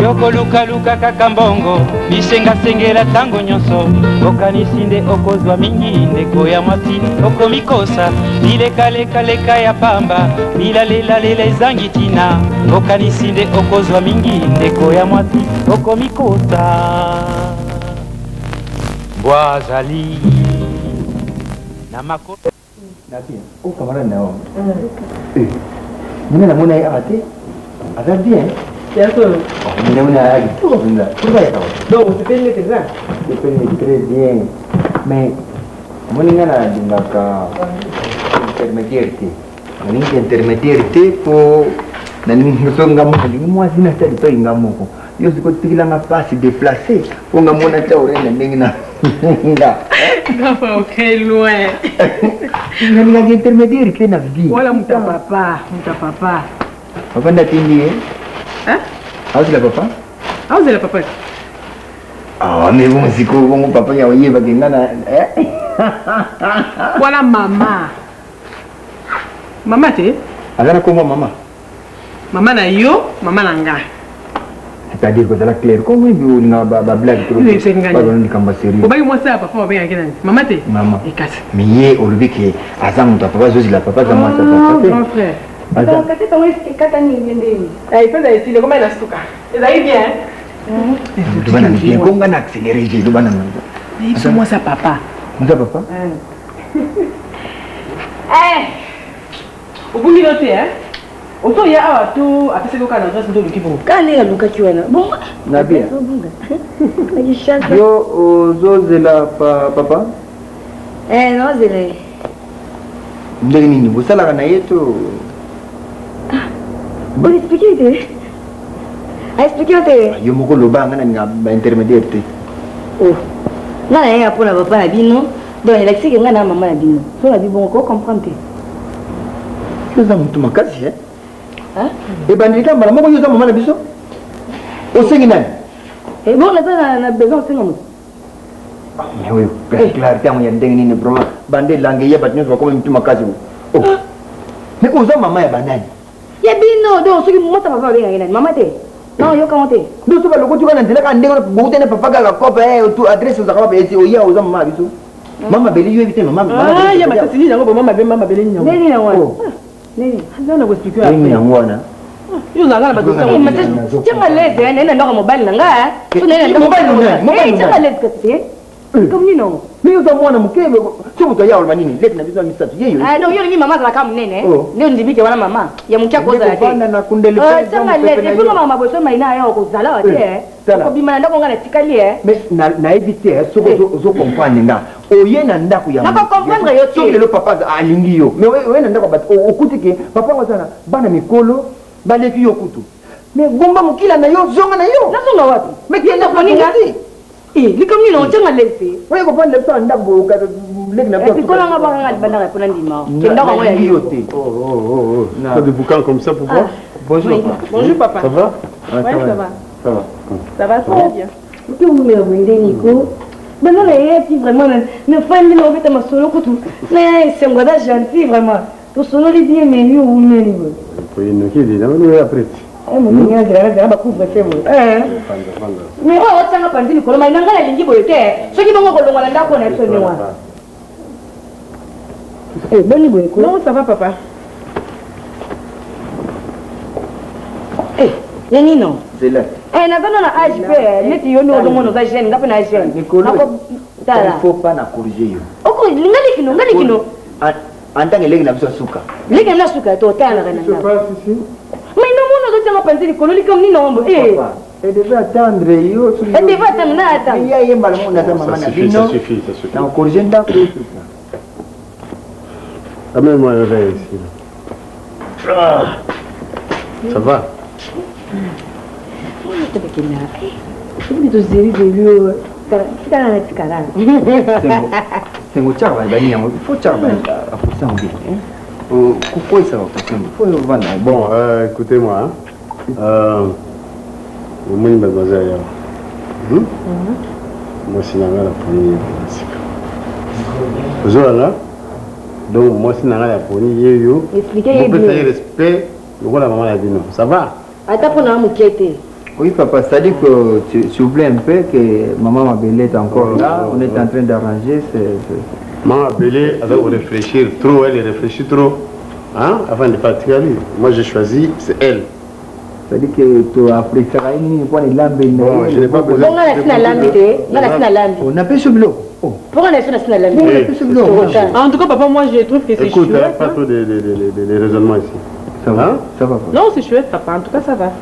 Yoko luka luka kakambongo bisenga sengela tango nyonso okanisinde okozwa mingi ndeko ya mwasi okomikosa bileka leka leka ya pamba bilalela lela ezangi tina okanisinde okozwa mingi ndeko ya mwasi okomikosa Boazali na mako Nabi, oh camarade Nao. Muna muna ya ate. Ada bien. Bien sûr. Muna ya ate. Tout va là. Tout va ya. Donc, tu peux le faire. Je peux le très bien. Mais muna na dingaka intermédiaire. Nani intermédiaire pour nani musonga mo ni moi sina tali to ingamo ko. Yo siko tikilanga passe déplacer. Pour ngamona taurena ndengina. Nda. Papa, ok, loin. Nani ga intermédiaire qui na vie. Voilà mon papa, mon papa. Papa ndatindi eh? Hein? Ah, c'est la papa? Ah, vous êtes le papa? Ah, mais bon, c'est quoi, mon papa, il y a un yéba qui Voilà maman. Maman, t'es? Alors, comment maman? Maman na yo, maman na nga. C'est-à-dire que c'est la claire. Comment il y a une blague? Oui, c'est une gagne. Pardon, il y a sérieux. Vous voyez, moi, ça, papa, on va bien gagner. Maman, t'es? Maman. Et casse. Mais hier, au lieu que Azam, ton papa, Josie, la papa, ça m'a Oh, grand frère. Azam. Il fait des comment il a stocké. Vous allez bien? Tu vas nous comment on a accéléré, tu vas nous Il faut moi, ça, papa. Moi, papa? Eh! Au bout de l'autre, hein? Autant il y a tout, à ce que quand on a qui vont. Quand est-ce que tu es là? Bon, Nabi. Yo, Josie, la papa? Eh, non, c'est vrai. Ndenge nini bosalaka na ye to Expliquez te. Expliquez te. yo moko lobanga na ba intermédiaire te. Oh. Na na ya pona papa na bino. Donc il a dit que ngana maman na bino. So na bi bon ko comprendre te. Yo za mutu makasi Hein? E bandika mbala moko yo za maman na biso. O sengi nani? Eh bon na besoin senga mo. Mais oui, clarté amu ya ndenge nini bro. Bande langue ya batnyo ba ko mutu makasi. Oh. Mais o za maman ya banani? Ya bino donc soki mota papa be ngana maman te. Non yo comment te? Do so ba loko tu kana ndela ka ndenge bo tene papa ka kopa tu adresse za ka ba esi o ya o za maman biso. Mama beli yo evite maman. Ah, il y a ma tati ni yango maman beli ni yango. Neni na wana. Neni. Nani na expliquer. Neni na wana. Yo na ngala ba dosa. Eh mata tanga leze nena ndoko mobile na nga. So nena ndoko mobile. Eh tanga leze kati. Comme ni non. Mais yo za mwana mukebe so muto ya olma nini leti na biso misatu yeyo. Ah non yo ni maman za kama nene. Ndio ndibike wana mama. Ya mkia koza yake. Bana na kundele pesa. Tanga leze pima mama boso maina ya kozala wa te. Ko bima ndako ngana tikali eh. Mais na éviter soko zo comprendre nga. Oye na ndako ya. Na ko comprendre yo so le papa alingi yo. Mais we na ndako bat okutike papa ngazana bana mikolo baleki yo kutu. Mais gomba mukila na yo zonga na yo. Na zonga wapi? Mais kienda kwa nini? Eh, likamni no tanga leze. Wewe ko pande sa ndako ka leki na kwa. Ikola nga banga banda ka pona ndima. Kenda kwa moya yo. Oh. Pas de boucan comme ça pour moi. Bonjour. Bonjour papa. Ça va? Ouais, ça va. Ça va. Ça va très bien. Tu me veux Nico. Ben non, il vraiment ne fait ni non bête ma solo kutu. Mais c'est un gars gentil vraiment. Tu solo li bien menu ou menu. Oui, nous qui dit, nous après. Eh mon mignon, grave ba couvre fait moi. Mais oh, tanga pandi ni koloma inanga la lingi boyote. Soki bongo kolonga na ndako na so ni wa. Eh, boni boyeko. Non, ça va papa. Eh, Yeni non. C'est là. Eh, na zona na âge pe, neti yo no domo no za jeune, ngapo na jeune. Il faut pas na corriger yo. Oko ngali kino. En tant que leki na biso suka. Leki na suka to tana kana. Je passe ici. Mais non, mon autre tanga panzi ni kololi comme ni nombre. Eh. Elle devait attendre yo. Elle devait attendre na attendre. Il y a yemba le monde na maman na bino. Ça suffit. Na corriger ndako. Amène-moi un verre ici. Ça va? C'est un char il faut char pourquoi ça va Bon, écoutez-moi. Vous m'avez mademoiselle. Moi, c'est la première. Vous avez là? Donc, moi, c'est la première. Vous pouvez faire respect. Le rôle de la maman a dit non. Ça va? Attends pour nous m'inquiéter. Oui, papa, c'est-à-dire que tu oublies un peu que maman Mabélé est encore là, on est en train d'arranger. Maman Mabélé, elle doit réfléchir trop, elle réfléchit trop, hein, avant de partir à lui. Moi, j'ai choisi, c'est elle. C'est-à-dire que tu as pris ça, je n'ai pas besoin. On a fait ce bloc. Pourquoi on a fait la En tout cas, papa, moi, je trouve que c'est chouette. Écoute, pas trop de raisonnements ici. Ça va, ça va. Non, c'est chouette, papa. En tout cas, ça va.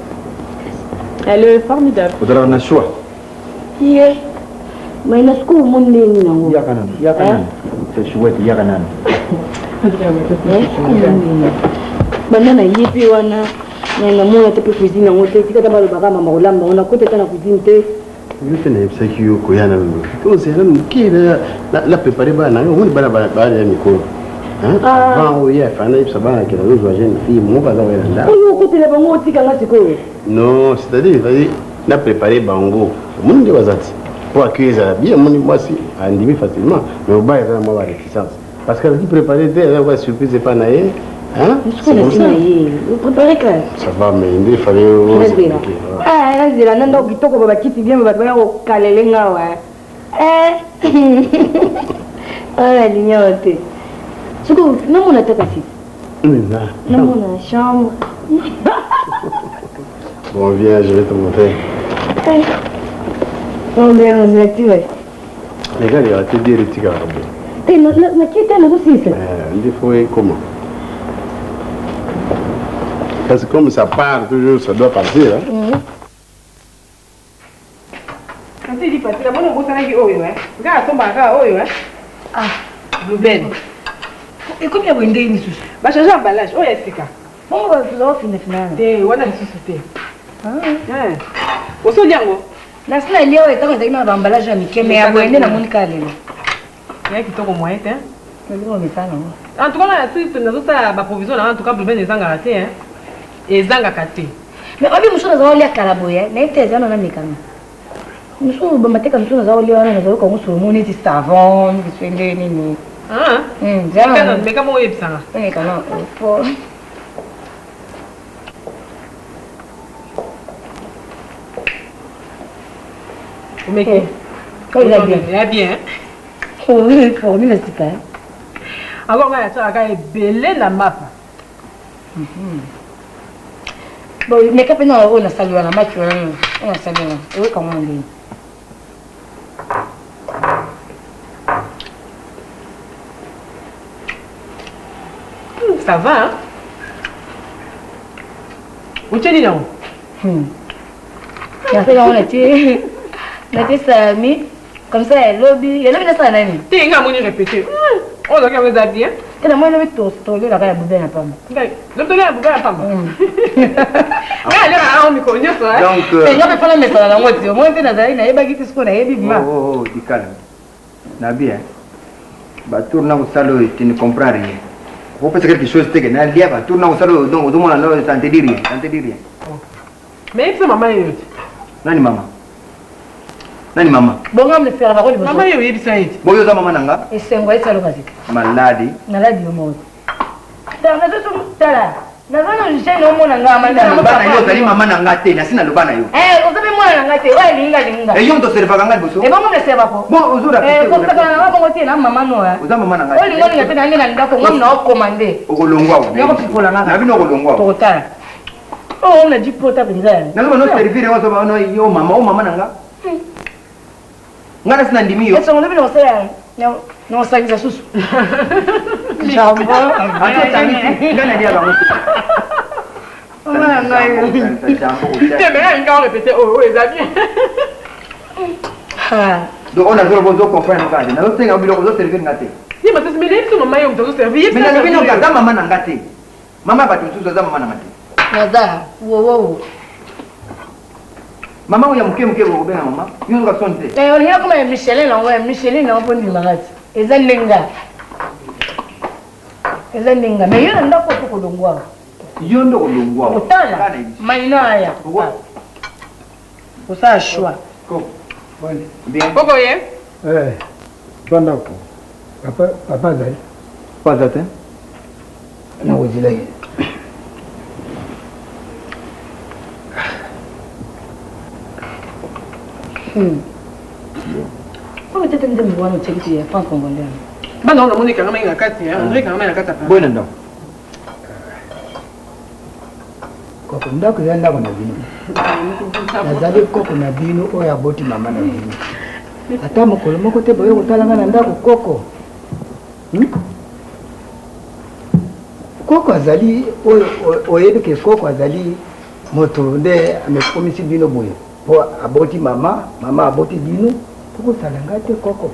Elle est formidable. Il faudra un choix. Mais il y a ce qu'on m'a dit. C'est chouette, il y a un Banana yipi wana na mona te cuisine ngo te tika ba ba mama olamba ona ko te kana cuisine te yo te na epsa ki yo ko yana lo to se na ki la préparer ba na yo ba ya miko hein ba o ya fa na epsa ba na ki la zo jeune fille mo ba za wa la yo ko te le bango tika ngati ko non c'est-à-dire na préparer bango mon ndi wazati pour accueillir bien mon moi si andimi facilement mais ba ya moi ba réticence parce que dit préparer dès la surprise pas na ye. Hein? Vous préparez quoi? Ça va, mais il fallait... Ah, il y a un qui toque au kit, bien, mais au Kalelenga, ouais. Ah, la ligne à thé. Ce que non, on a ta cassette. Non, on a chambre. Bon, viens, je vais te montrer. On est activé. Les gars, il a été dit, il t'es la qui était là aussi, ça? Il faut comment? Parce que comme ça part toujours, ça doit partir. Hein? Quand tu dis partir, la bonne bosse n'a qui oyo, hein? Regarde son baga oyo, hein? Ah, Bluben. Et combien vous avez une souche? Bah, changer emballage, oyo estika. Bon, on va finir finalement. T'es, on a une société. Ah, ouais. Au son diango? La semaine, il y a un emballage à Mickey, mais à Boyne, la Monica. Il y a qui toque au moyen, hein? En tout cas, nous avons la provision, en tout cas, Bluben est en gâté, hein? Et zanga kate. Mais on dit que nous avons les calaboyes, n'est pas des gens dans les canons. Nous sommes battus comme ça, nous avons les gens comme nous sommes des savants, nous sommes des nini. Ah, mais comment est ça? On est quand même. Mais il a bien. Oui, mais c'est pas. Alors, ça a belé la map. Bon, mais quand on a salué la match, on a salué. Oui, comment on dit? Ça va, hein? Où tu es dit non? On a été salami, comme ça, il y a le salami. Tu es un répété. On a regardé ça bien. Et la moindre tourner la gamme à pomme. Le tourner à bouger à pomme. Donc, il y a pas la mettre à la moitié. Au moins, il y a des baguettes qu'on a évidemment. Oh, dis calme. Nabi, hein? Bah, tourne au salon, tu ne comprends rien. Vous faites quelque chose, tu n'as rien. Tourne au salon, donc, au moins, ça ne te dit rien. Ça ne te dit rien. Mais c'est maman. Nani maman? Nani maman? Bon, on va le faire. Maman, il y a ça. Bon, il y a maman nanga. Et c'est un vrai salon basique. Maladi. Maladi au monde. Ça va être tout là. Na zana njeni omo na ngama na bana yo zali mama na ngate na sina lobana yo ozabe mwana na ngate wa linga yo ndo serva kanga boso bongo na serva ko bon uzura ko saka na bongo tie na mama no uza mama na ngate oli ngoni ngate na ngena ndako ngam na commandé okolongwa wo yako pipola ngaka na bino okolongwa to tala on a dit pota binza na no servir waso ba no yo mama na nga ngana sina ndimi yo eso ngobe no sala no sangiza susu jambo ato tangi ngana dia bango Maman, non, mais on répéter, oh, les amis. Donc on a besoin de comprendre ça. Nous sommes en train de servir ngate. Si mais c'est mais c'est maman on doit servir. Mais na bino kaza mama na ngate. Mama ba tutu za mama na ngate. Naza, wo. Mama uya mke bo bena mama. Yo ka sonte. On y a comme Michelin là, ouais, Michelin là on peut dire ngate. Ezalenga. Mais yo ndako ko longwa. Yo ndo kolongwa. Utala. Maina haya. Usa shwa. Ko. Bien. Boko ye? Twanda ko. Papa zai. Pas atteint. Na wajila ye. Pourquoi tu as dit que tu as dit que France congolaise? Bah non, on est quand même à 4, on est quand même à 4. Bon, non. Koko ndako ya ndako na bino. Nazali koko na bino oyo aboti mama na bino. Ata mokolo moko te boye kotalanga na ndako koko. Koko azali oyebi ke koko azali moto nde amekomisi bino boye. Po aboti mama aboti bino. Koko salanga te koko.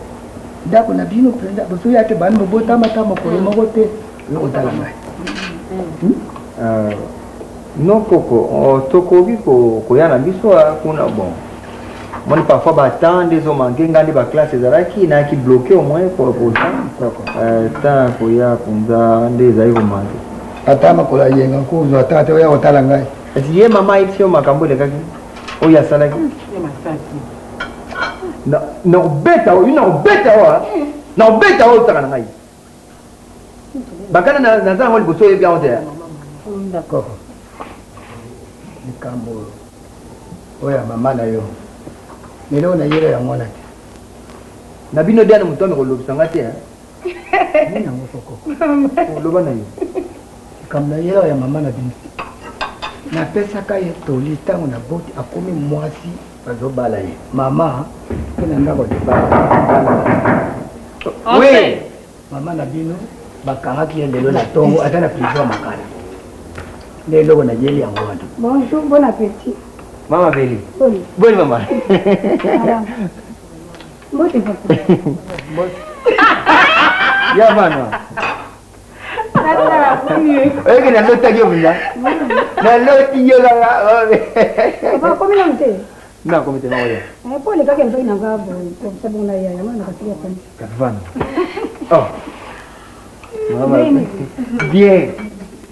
Ndako na bino prenda boso ya te bani mobota mata mokolo moko te yo kotalanga. Non koko tokoki koyana biso kuna bon moni parfois batande ezomanke ngandi baklasse ezalaki nayaki bloqué au moins pour temps koya kunza nde ezali komanke ata makolo ayenga kuzwa ata te oya kotala ngai esi ye mama ayebisi yo makambo elekaki oyo asalaki nakobeta oyo nakobeta oyo otaka na ngai bakana naza yango liboso oyebi yango te d'accord likambo oyo mama na yo lelo nayeba yango na te na bino diana moto amekolobisanga te nango soko oloba na yo likambo nayeba ya mama na bino napesaka ye toli ntango na boti akomi mwasi bazobala ye mama mpe na ndako oui mama na bino bakangaki ye lelo na ntongo ata na prison makala nde eloko nayeli yango wana Bonjour, bon appétit. Mama Beli. Oui. Bonne maman. Bon, c'est pas Ya mano. Oye que na lota yo mira. Na loti yo la. Papa, combien on t'es? Non, comme tu m'as dit. Pour les gars qui ont un gars, c'est bon là, il y a un Caravane. Oh. Mama. Bien.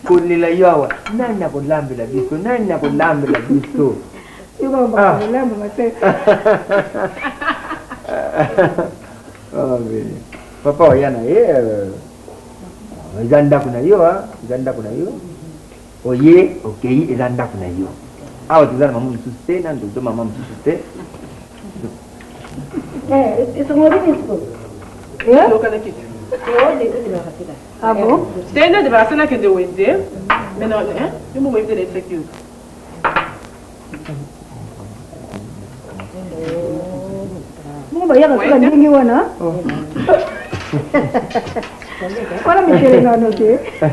Kulela yawa nani akulambela biso yuko bakulamba mate papa oyana ezanda kuna yo oye okei ezanda kuna yo awa tozana mama mosusu te nani tozo mama mosusu te Ah bon? C'est un de personnes qui ont été, mais non, je me vais les sécuriser. Bon, bah, il y a un peu de wana. Voilà, monsieur, les noté. Ça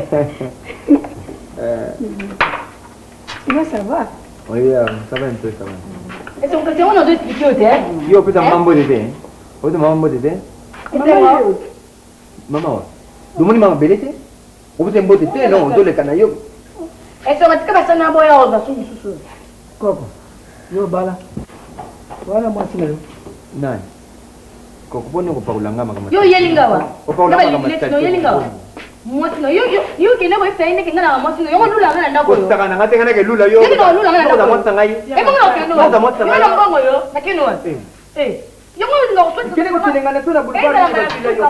va? Oui, ça va un peu, ça va. Est-ce qu'on a deux expliqués, hein? Yo, peut-être maman bébé. Peut-être maman bébé. Maman, dumuni mama belete? Obute mbote te non dole kana yo. Est-ce que tu as un boya au basou sous? koko yo bala wana mwasi na yo Nani? Koko poni ko paulanga mama. Yo yelingawa. Ko paulanga mama. Yo yelingawa. Mwasi no yo kina ko sai ne kina mwasi no yo lula ngana ndako yo. Ko taka ngate kana ke lula yo. Yo lula ngana ndako. Mwasi ngai. Mo kino. Mwasi ngai. Yo mbongo yo. Nakino. Yo mo ngo so. Kene ko tilengana tuna bulbara.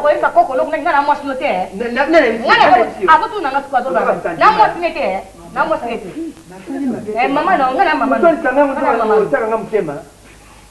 Ko esa koko lo ngana mwasi no te. Nene. Ako tu nanga kwa dola. Na mwasi ne te. Na mwasi ne te. Mama no ngana mama. Mtu tanga mtu tanga ngamtema.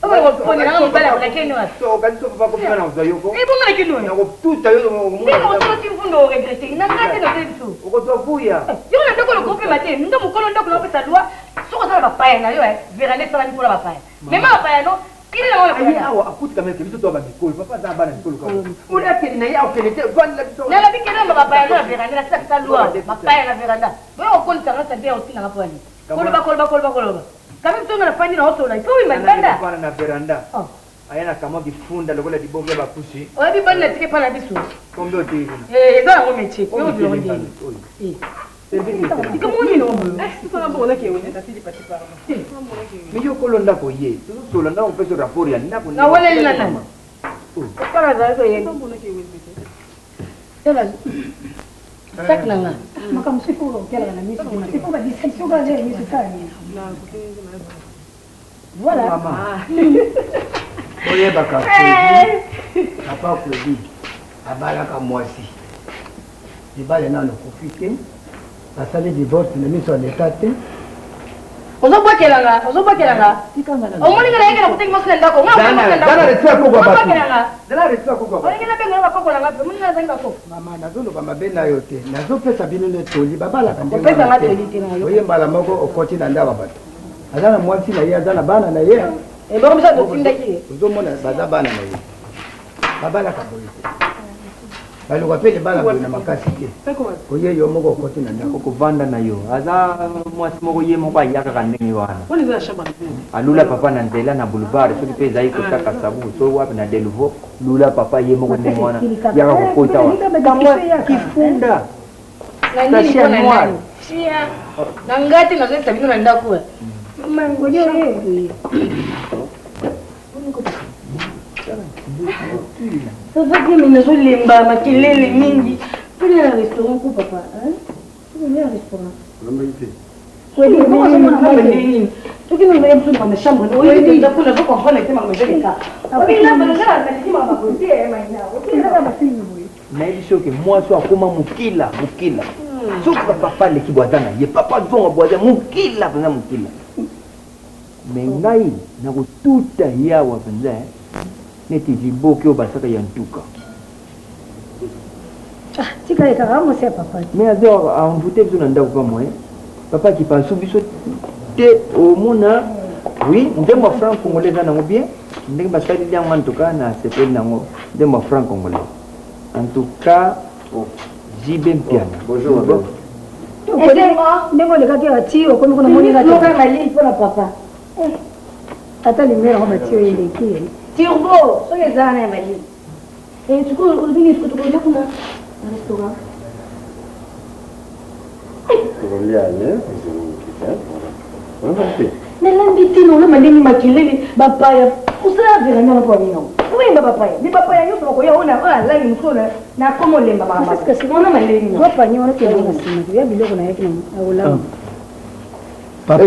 Omo ko ni nanga mbala ko kino. So kan so fa ko pina na uzayoko. Ibo ngana kino. Na ko tuta yo mo. Ibo so tifundo regrete. Na ngate no tetu. Uko tofuya. Yo na ndako lo kope mate. Ndo mukolo ndako lo pesa lwa. Soko sala bapaya na yo verande sala ni pola bapaya. Mema bapaya no. Ile na wala Ayi awa akuti kama ke mtoto wa mikolo papa za bana mikolo kwa. Ula kile na yao kile vanda biso. Na la bikena bapaya no verande na sasa lwa. Bapaya na veranda. Wewe uko nitanga sasa ndio usina hapo ani. Kolba. Kama mtu anafanya na hoto na iko imebanda. Bana na veranda. Ayana kama kifunda lokola dibonge ba pushi. Obi bana tike pana biso. Kombe oti. Eza ngo mechi. Yo ndio ndi. Iko muni no mbu. Sasa mbona ke wewe tafiti pati para. Miyo kolonda ko ye. Solo na upeso rapori ya ndako. Na wale lina tana. Para za hizo yeye. Mbona ke wewe? Ela. Sak nanga. Makamsifu ukela na misi. Sifu ba discussion ba zile misi kani. Voilà. mama oyebaka papa Claudie abalaka mwasi libale nano kofi te basali divorce na miso ya leta te ozobakelanga omoninga na yengela kutengi mosile ndako Dana retua koko batu. obakelanga Dana retua koko batu. olingi nabenga bakoko nanga pe moninga nazangi bakoko Mama nazoloba mabe na yo te. Nazopesa bino ne toli babalaka ndenge. opesa nga toli te na yo Oye mbala moko okoti na ndaba bato. Azana mwasi na ye azana bana na ye. ebomisa totindaki Ozomona baza bana na ye. Babalaka boye te. Baluka pe bana boye na makasi te. Oye yo moko okoti na ndako. Kovanda na yo. Aza mwasi moko ye moko ayaka kandenge wana. Oni za shamba mpe. Alula papa na nzela na boulevard soki pe ezali kotaka sabu so wapi na Delvaux lula papa ye moko ndenge wana yaka kokota wana kifunda na nini kwa nani sia na ngati na zote bino na ndako mangojo ye sasa kimi nazolemba makelele mingi tuli na restaurant ko papa hein tuli na restaurant kweli mimi tuki nous voyons plus dans ma chambre nous oui oui d'accord je comprends que ma maison est là oui là mais là ça dit ma côté maina oui là ma fille oui na hivi shoke mwaso akoma mukila soki papa le kibwazana ye papa zonga bwaza mukila pena mukila me ngai na kututa yawa penza neti jiboke obasaka ya ntuka ah tika eka kama c'est papa mais azo envoûter besoin ndako kwa moi papa qui parle sous biso te au mona oui ndemo franc congolais na ngo bien ndenge basali dia en tout cas na sepel nango ndemo franc congolais en tout cas jibe mpiana bonjour ndenge olekaki ati okomi kuna moninga toka mali mpona papa ata limera ngo batio eleki turbo soki ezala na ya mali tuku olobingi tukolia kuna na restaurant nalambi tino oloma ndenge makelele bapaya osala veranya napo babinao oyemba bapaya ni bapaya nyonso bakoya ona alangi mosusu nakoma olemba makamona malenge bapanya wana kebenga nsima ya biloko nayaki na olama Papa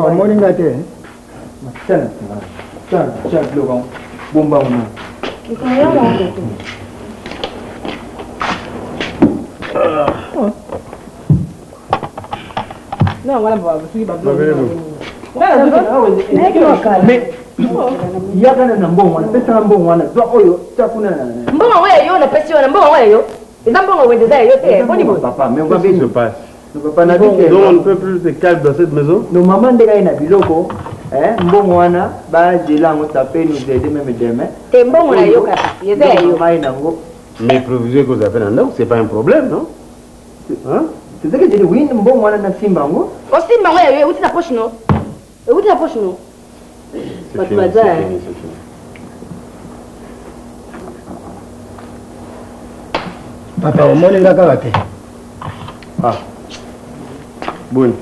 omoninga te. Tiens, Laurent, bomba on Non, voilà, je mais yaka na mbongo wana pesa na mbongo wana zo oyo takuna na mbongo wewe na pesa wana mbongo wewe eza mbongo wendeza yo te boni bo papa mais on va Qu'est-ce qui se passe? papa na dit Donc on ne peut plus se calme dans cette maison. nos maman ndeka ina biloko mbongo wana ba jelango taper nous aider même demain te mbongo na yo kaka yeza yo mai nango Mais provision que vous avez dans c'est pas un problème, non? Hein? c'est ça que je dis oui mbongo wana na simbango osimba wewe uti na poche no uti na poche no C'est fini, c'est fini. Papa omoninga kaka te. Ah. Bon.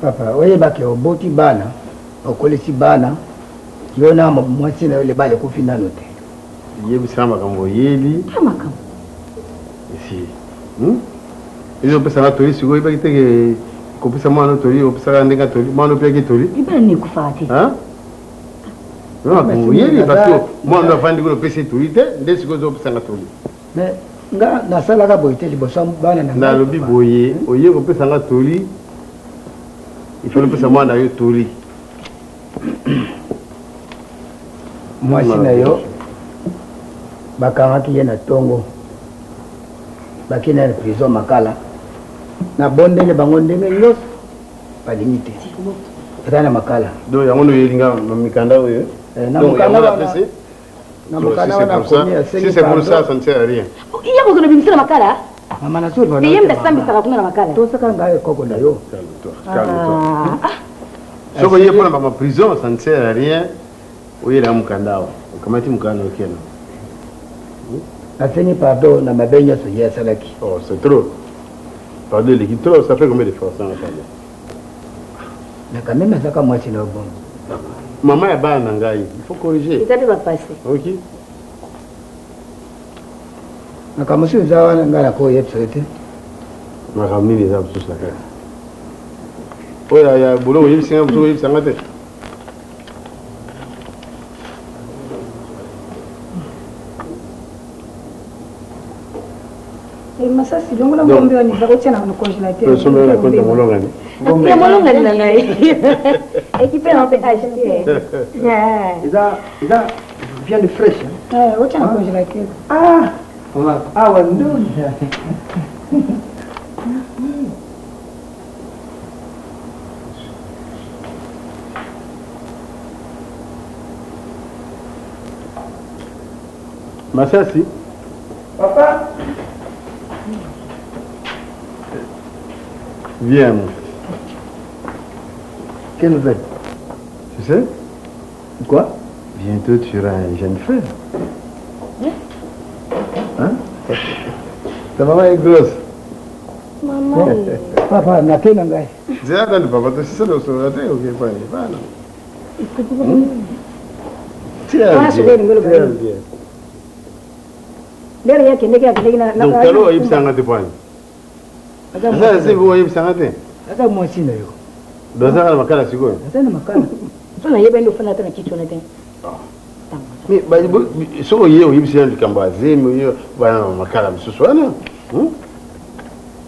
Papa oyebaki oboti bana okolisi bana yo na mwasi na yo le bale kufi nano te. Yebisa makambo yeli. makambo Ici. Ils ont pensé à la toile, si vous voyez que kopisa mwana tori opisa ndenga tori mwana pia kitori ibani kufati hein non yeli parce que moi ndo fandi ko pesa tori te ndesi ko zo opisa tori mais nga nasala ka boite liboso bana na lobi boye oye ko pesa nga tori il faut le pesa mwana yo tori mwasi na yo bakangaki ye na tongo bakina na prison makala na bondele bango ndenge nyonso balingi te eza na makala donc yango no yelinga mikanda oyo na mokanda wana akomi si c'est pour ça ça ne sert à rien iya kokona bimisala makala mama na sori iye mbesambisaka kuna na makala tosaka ngayo koko na yo soko ye mpona bama prison ça ne sert à rien oyela mokanda awa okamati mokanda okena aseni pardon na mabe nyonso ye asalaki oh c'est trop pardon l'équipe trop ça fait combien de fois ça pardon mais quand même azaka mwasi na bon maman ya bana na ngai il faut corriger ezali bapase ok makambo mosusu eza wana ngai nakoyebisa yo te makambo nini eza mosusu na kaka oyo ya boloko oyebisinga mosusu oyebisanga te masasi longo la ngombe waniza kotia na congélateur. Le sommet la compte molonga ni. Ya molonga ni ngai. Équipé en PHP. Eza viande fraîche. Kotia na congélateur. Ah, wandu. Masasi. Papa. Viens, mon fils. Quelle nouvelle? Tu sais? Quoi? Bientôt tu auras un jeune frère. Hein? Ta maman est grosse. Maman. Papa, nakena ngai. C'est là le papa, c'est ça le sourate, ok, pas. Voilà. Lero yake ndeke yake na Donc kalo yib sangate point. Sasa c'est vous yib sangate. Aka mwasi na yo. Doza kala makala siko. Asana makala. Sona yebe ndo fana tena kitu na tena. Mais ba soko yeo yib sangate kamba zemi yo bana makala msusu ana.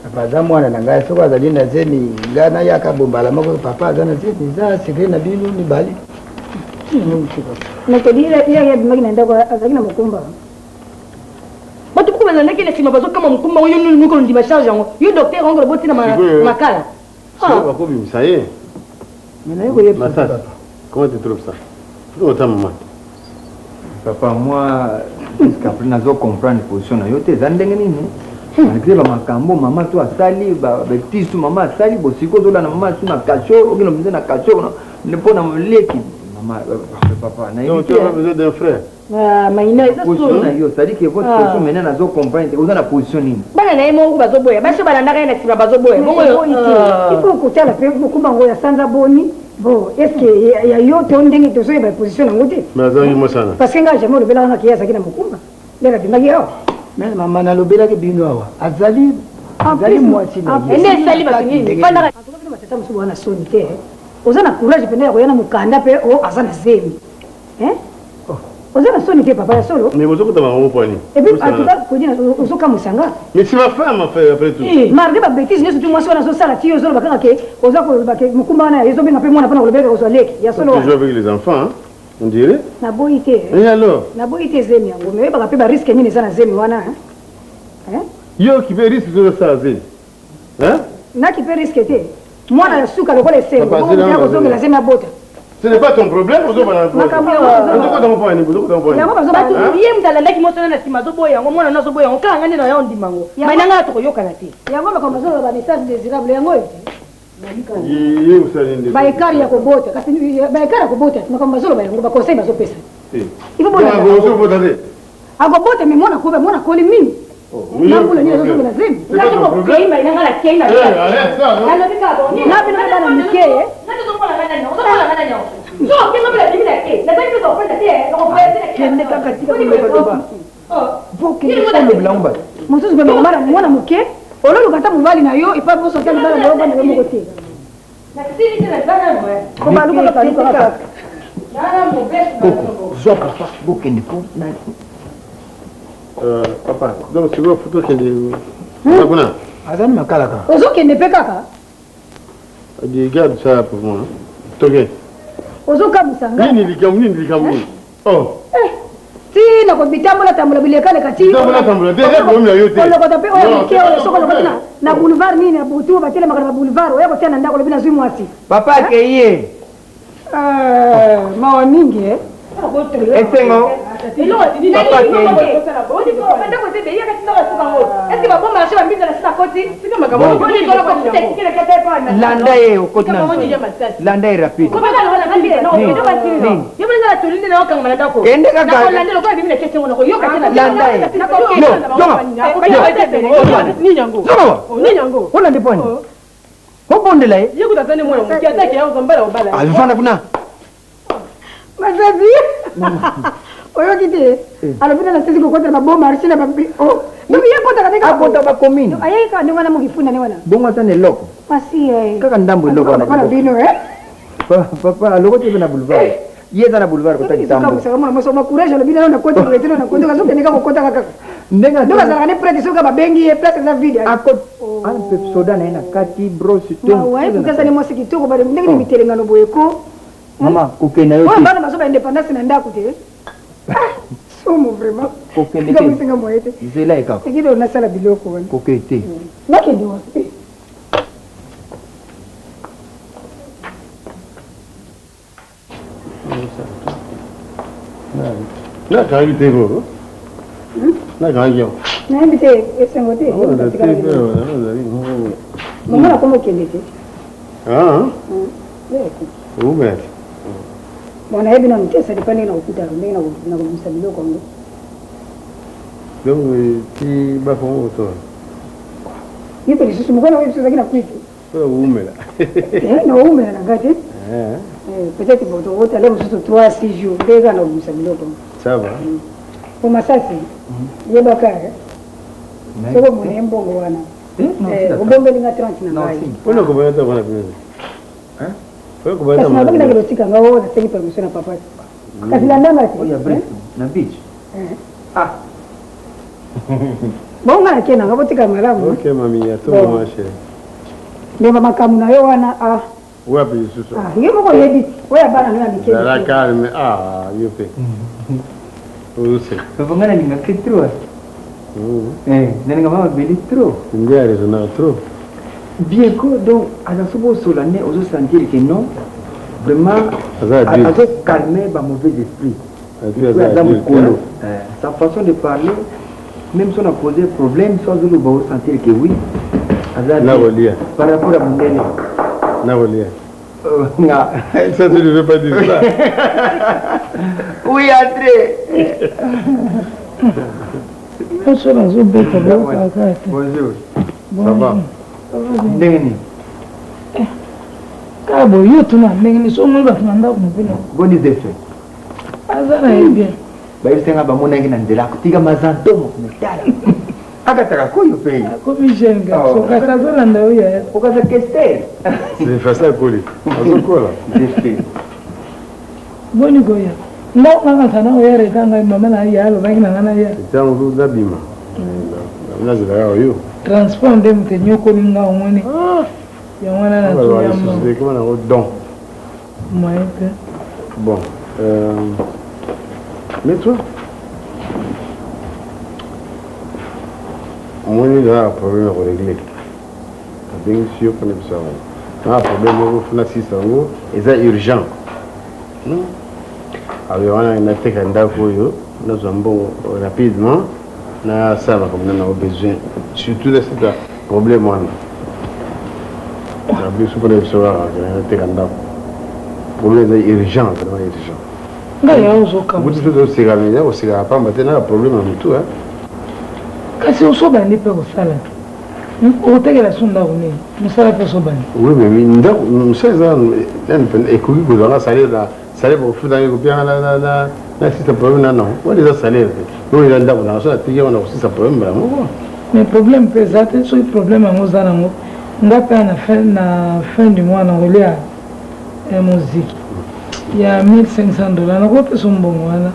Papa za mwana na ngai soko azali na zeni ngana yakabombala mako papa azana zeni za sekre na bino ni bali. Na kodira ya bimagi na ndako azali na mukumba. Batu kuba na ndake na sima bazo kama mukumba oyo nuko ndi basharge yango. Yo docteur ongo boti na makala. Ah, ba ko bim ça y est. Mais na yo yeb. Comment tu trouves ça? Comment ta maman? Papa, moi, jusqu'à présent, je comprends la position. Je suis zandengeni. Malgré makambo, maman tu asali, bêtise tu maman asali, bosiko tu la maman tu na cacho, ou bien on na cacho, ne pas na leki. Maman, papa, na yo. Tu as besoin d'un frère. Ah, mais il est position na yo, c'est-à-dire que votre position maintenant je comprends, vous avez la position ni. Bana na emo bazo boya, baso bana ndaka na sima bazo boya. Bongo il faut kutala pe mukumba ngo ya sanza boni. Bon, est-ce que ya yo to ndenge to so ba position ngote? Mais ça y sana. Parce que nga jamais le bela na kiasa kina mukumba. Lera bimagi yao. Mais maman na lobela ke bino awa. Azali mwasi na yo. Ende sali basingi. Bana ka to matata musubu wana soni te. Ozana courage pende ko yana mukanda pe o azana zemi. Ozana soni te papa ya solo. Mais vous êtes dans mon point. Et puis en tout cas ko dina ozoka musanga. Mais c'est ma femme après tout. Marde ba bêtise ne surtout moi so na so sala ti ozolo bakanga ke ozako ba ke mukumba na yezo benga pe mwana pana ko lebeka ko so leki. Ya solo. Tu joues avec les enfants, hein? On dirait. Na boité. Et alors? Na boité zemi yango. Mais ba pe ba risque nini sana zemi wana hein? Yo qui fait risque de ça zemi. Hein? Na qui fait risque te. Mwana ya suka lokole sema. Bongo ya ko zonga la zemi abota. Ce n'est pas ton problème, vous avez un problème. Makambo yango bazo ye mutala ndaki mosona na sima zo boya yango mwana nazo boya yango kanga ndina ya ondimango. Mainanga to yokana te. Yango bakambo zo ba message désirable yango Yé vous savez ndé. Ba ekari ya kobota kasi ba ekari ya kobota makambo zo ba yango ba conseil bazo pesa. Ibo bona. Vous vous voulez. Agobota me mwana kobe mwana koli mimi. Nangu ni zo zonga zemi. Kasi ko kei mainanga la kei na. Arrête ça. Na bika to. Na bina bana mike. So, kema bila bibi na ke. Na tani to kwenda te, na ko kwenda Kende kaka tika kwa Voke ni kwa blamba. Mususu be mara mwana muke. Ololo kata mubali na yo ipa boso tani bala na roba na mo kote. Na kisini tena bana mwe. Ko balu ko tani kwa kaka. Nana mo best. Zo papa, boke ni po na. Papa, donc c'est une photo qui est. Hakuna. Azani makala ka. Ozo kende pe kaka. Regarde ça pour moi. Toke. Ozo kabusanga. Nini likamu. Oh. Si na ko bitambola tambola bilekale kati. Tambola. Déjà comme la yote. Olo ko tape o ke o soko ko na boulevard nini na butu ba tele makala boulevard o yako tena ndako lebina zui mwasi. Papa keye. Mawa mingi Esengo. Papa keye. Landa ye okoti na. Landa ye rapide. Ende kaka. Landa ye. No. Wala ndiponi. Hobondela ye. Alifana kuna. Mazazi. Oyo kiti. Alopita na sisi kukontra maboma arsina babi. Oh. Bibi yako taka Abota ba komini. Ayi ka ndwana mugifuna ne wana. Bongo tane loko. Masi Kaka ndambo loko na. Kana bino Papa loko te na boulevard. Yeza na boulevard ko taki tambo. Kama mwana mso makuraje le bino na koti retino na koti kazoke nika kokota kaka. ndenga donc azalaka ne prête soki babengi ye place eza vide ampe soda na ye na kati brosse waye kokesani mwasi kitoko bade ndenge ni mitelengano boye ko mama kokende yo oyo bana bazoba indépendance na ndako te somo vraiment kokende te misinga moye te zela ekaka ekido nasala biloko wana kokende te nakende wapi Na kangi te bro. Na kangi yo. nayebi te esengo te mama nakoma okende te Ume. bon nayebi nano te ça dépend ndenge nakokutaka ndenge nakobimisa biloko yango Donc ti bafongo to. ye mpe lisusu mokona oyo biso ozalaki na kwitu Ume la. naumela na nga te peut-être bon tokotala mosusu 3-6 jours ndenge kaka nakobimisa biloko Ça va. po masasi yebaka soko mone mbongo wana obombelinga 30 na ngai Pona ko bana ta bana bina. Pona ko bana kasi ta. nabaki na kilotika nga oyo nasengi permission na papa kasi landanga te oya bref na beach bonga nake nanga botika malamu OK mami, ya to ma chérie. ndemba makambo na yo wana Wapi susu. ye moko oyebi oyo bana no ya mike La calme. Yo pe. Use. vangana ninga ke trop naninga mama beli trop Ndia raisonnable trop. bien que donc aza sobo solane ozo sentir que non vraiment azo calmer ba mauvais esprit aza mukolo sa façon de parler même si on a causé problème soit zulu ba sentir que oui aza par rapport à mondele Na volia. nga Ça tu ne veux pas dire ça. oui André nyonso nazobeta bilokaka te bonjour Ça va. ndenge nini kaka boye yo tuna ndenge nini so moi bato na ndako mopena boni zefe aza na ye bien bayebisenga bamonaki na nzela kotika mazanto mokometala akataka koyo mpe akomi jeune garso kasi azolanda oyo yaya okaza kestel C'est facile à coller. Azokola. zefe boni koya ndakokanga sana oya reta ngai mama na ye alobaki na ngai na ye Tango zabima. Na zela yo. transport nde moto enyokoli nga omoni yango wana natoyamba Comment on a don. moye te Bon. Mais toi, on a un problème à régler. Bien sûr qu'on est ça. On a un problème au financement et c'est urgent. Alors on a une attaque à Ndakoyo, nous avons bon rapidement, na ça va comme nous avons besoin. Surtout de ce problème là. On a besoin de savoir une attaque à Ndakoyo. Problème est urgent, vraiment urgent. ngai yaozoka Vous dites que c'est gagné, c'est pas maintenant un problème en tout hein. kasi osobandi mpe kosala okotekela so ndako nini mosala mpe osobandi Oui, mais nous sommes écoutés pour la salaire salaire pour faire des copies na si ça problème non. On les a salaire. Nous il y a dans la chose on a aussi ça problème là. mais problème mpe eza te soki problème yango oza nango nga mpe na fin du mois nakolia moziki ya 1500 $. nakopesa mbongo wana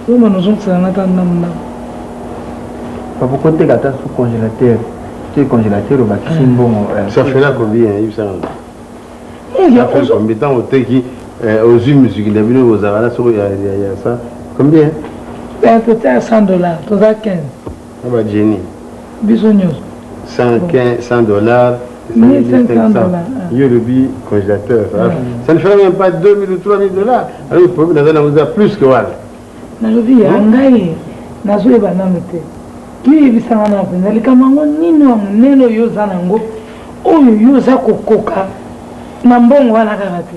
omana ozongisaka nga ta ndambo ndambo Papa côté gata sous congélateur. Tu es congélateur au maxi bon. Ça fait là combien il ça? Ça fait combien de temps au qui aux musiques qui d'habitude aux arabes sur il y a ça. Combien? peut-être $100 toza 15 Ah bah Jenny. biso nyonso 100 $. 1500 $. Yorubi congélateur. Ça ne fait même pas 2000 ou 3000 $. Alors le problème c'est plus que voilà. nalobi ya ngai nazoyeba nano te toyebisanga na mpenza likambo yango nini wa monene oyo oza nango oyo yo oza kokoka na mbongo wana kaka te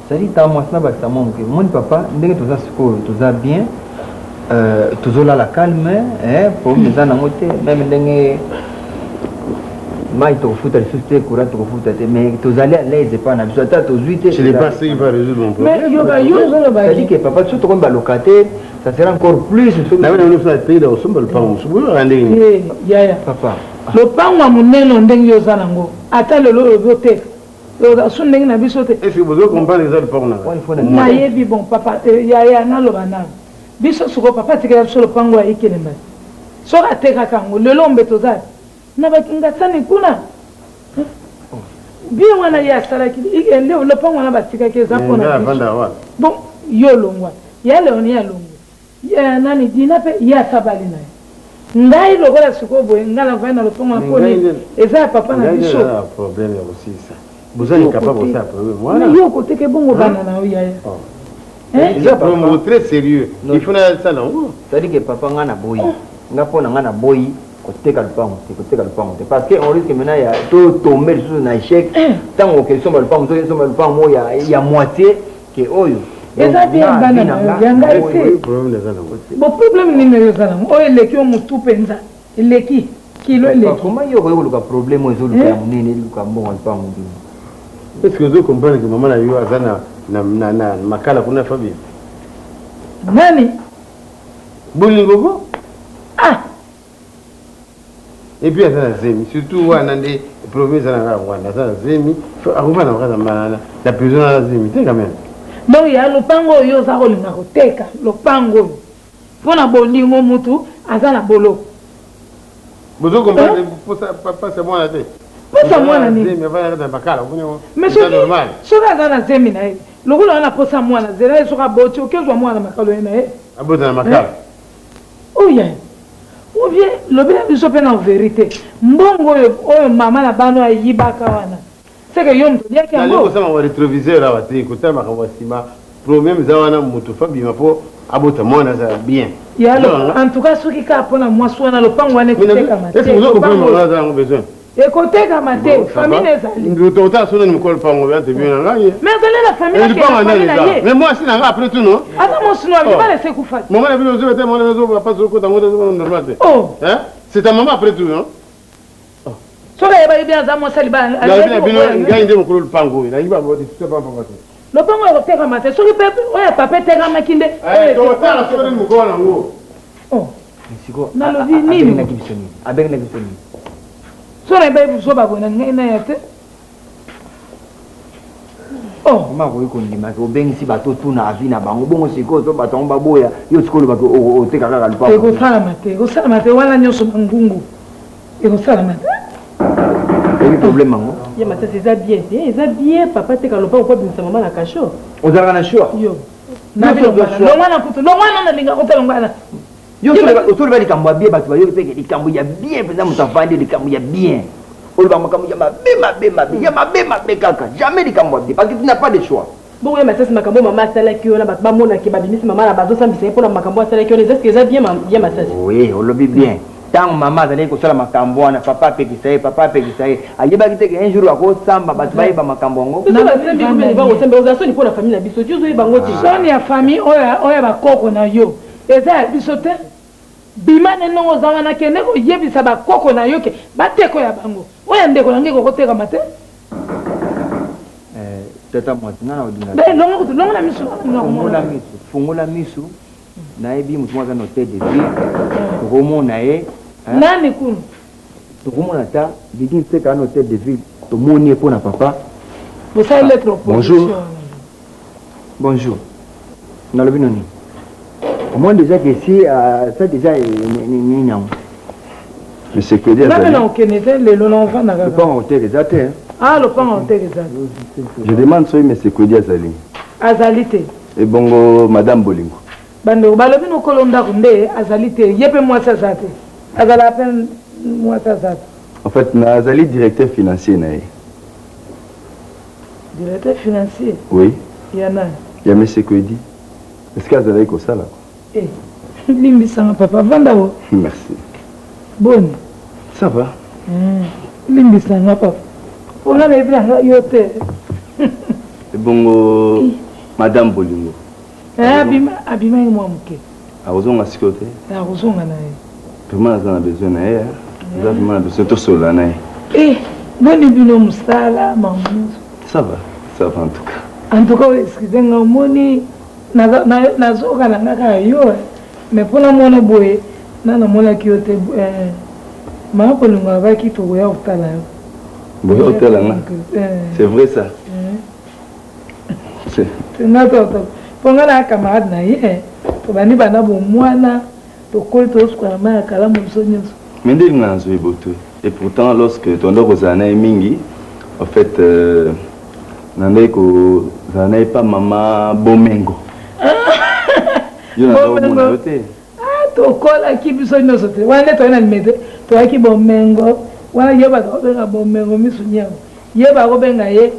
C'est-à-dire que moi ça va ça mon papa ndenge toza sikoyo toza bien tozola la calme pour mes ana moté même ndenge mai tokofuta lisusu te courant tokofuta te mais tozali à l'aise epa na biso ata tozwi te Je n'ai pas ça qui va résoudre mon problème. mais yoka yo c'est-à-dire ozolobaki que papa soki tokomi balocataire ça sera encore plus Na wewe unafanya pays da usomba lupango msubuyo andeni. yaya papa lopango ya monene ndenge yo oza nango ata lelo olobi oteka so ndenge na biso te Est-ce que vous comprendre les autres parents là? nayebi bon papa yaya naloba nano biso soko papa atikela biso lopango ya ekelemba soka teka kango lelo mbeto za na bakinga sani kuna bien wana ya salaki igende lopango na batika ke za pona bon yo longwa ya leoni ya longo ya nani dina pe ya sabali na ngai lokola sikobo ngala vaina lopango na poni eza papa na biso problème ya osisa bozali capable ça problème voilà yo côté ke bongo bana na ya c'est un problème très sérieux il faut na ça non c'est-à-dire que papa ngana boyi ngapona ngana boyi koteka lupango parce que on risque maintenant ya to tomber sur na échec tant que somba lupango ya moitié que oyo eza bien bana yanga ese bon problème ni ne yozana o eleki o mutu penza eleki kilo eleki comment yo ko luka problème ezo luka munene luka mbongo lupango ndi est-ce que vous comprenez que maman a eu azana na makala kuna famille nani bolingo ah et puis azana zemi surtout wana ndi problème zana wana azana zemi akuma na kaza manana la prison na zemi te quand même donc ya lopango yo za kolinga koteka lopango pona bolingo mutu azana bolo bozo comprendre pour ça papa c'est moi la tête posa mwana nini zemi avana na bakala kunyo mais soka azana zemi na ye lokolo wana posa mwana zela ye soka boti okezwa mwana makalo ye na ye abota na makala oya ou bien lobela biso pe na vérité mbongo oyo mama na bano ayibaka wana c'est que yo mto diaki yango nali kosama wa rétroviseur awa te kotala makambo ya nsima problème eza wana moto fabima mpo abota mwana aza bien yalo en tout cas soki kaka mpona mwasi wana lopango wana ekotekama te ekotekama te famille ezali totala sona ni mokolo lupango ante bien na ngai mais azali na famille na ye mais mwasi na ngai après tout non aza mosino abima laisse kufati maman na bino ozoba te mwana ezopapa sokota ngo normal te c'est ta maman après tout non soka yeba yebi aza mwasali bino ngai nde mokolo lupango oyo nayiba papa te lopango ekotekama te soki pepe oyo papa etekamaki nde totala sona ni mokolo nango nalobi nini abengi na biso nini so na ebai biso babona ngai na ya te makoki kondimaki obengisi bato tuna avi na bango bongo sikoyo to bato yango baboya yo sikoyo olobaki oteka kaka lupango ekosalama te wana nyonso bangungu ekosalama te oyi problème yango ye matata eza bien papa teka lopango po abimisa mama na kasho ozalaka na shua yo longwana kutu longwana nalinga kotalongwana yo osoloba likambo ya bien bato bayoki peke likambo ya bien mpenza moto avandi likambo ya bien oloba makambo ya mabe kaka jamais likambo ya bien parce que tu n'as pas de choix bongo ye matata makambo mama asalaki yo na bato bamonaki babimisi mama na bazosambisa ye mpona makambo asalaki yo ezeske eza bien ye matata oui olobi bien ntango mama azalaki kosala makambo wana papa apekisa ye ayebaki teke un jour akosamba bato bayeba makambo yango ozasoni mpona famille na biso ti ozoyeba yango te soni ya famille oyo bakoko na yo eza ya biso te bima ne ndongo oza wana kende koyebisa bakoko na yo ke bateko ya bango oyo ndeko nange kokotekama te tata mwasi ngana odinga longo na miso fungola miso nayebi motu aza na hotel de ville tokomona ye nani kuna tokomona ta bigi mpeka na hotel de ville tomoni ye mpo na papa bosali lettre bonjour nalobi noni omoi déjà que si ça déjà nini yango monsieur Kodi azali okende te lelo na ovanda kaka lopango hotel eza te lopango hotel eza je demande soki monsieur Kodi azali te ebongo madame bolingo bandeko balobi nokolo ndako nde azali te ye mpe mwasi aza te azala pe mwasi aza te en fait nazali directeur financier na ye directeur financier oui ya nani ya monsieur Kodi est-ce que azalaki kosala limbisanga papa vanda o merci boni ça va limbisanga papa ona na ebinanga yo te ebongo madame bolingo abima ye mwa moke akozonga sikoyo te akozonga na ye vraiment aza na besoin na ye aza vraiment na besoin tosolola na ye boni bino mosala mamuso ça va en tout cas en tout cas excuse nga omoni nazoka na nga kaka yo mais mpona mona boye namonaki yo te maa bolingo abaki tokoya kotala yo boya kotala nga c'est vrai ça nga toto mpo nga na camarade na ye tobandi bana bomwana tokoli tosuka ma ya kala moso nyonso. Mais dès que nous avons et pourtant lorsque ton dos a mingi, en fait, Nandeko, ça n'est pas maman Bomengo. Bomengo. Ah, tokola ki biso nyonso te. Wana to na limete, to aki Bomengo. Wana yeba ko benga Bomengo misunya. Yeba ko benga ye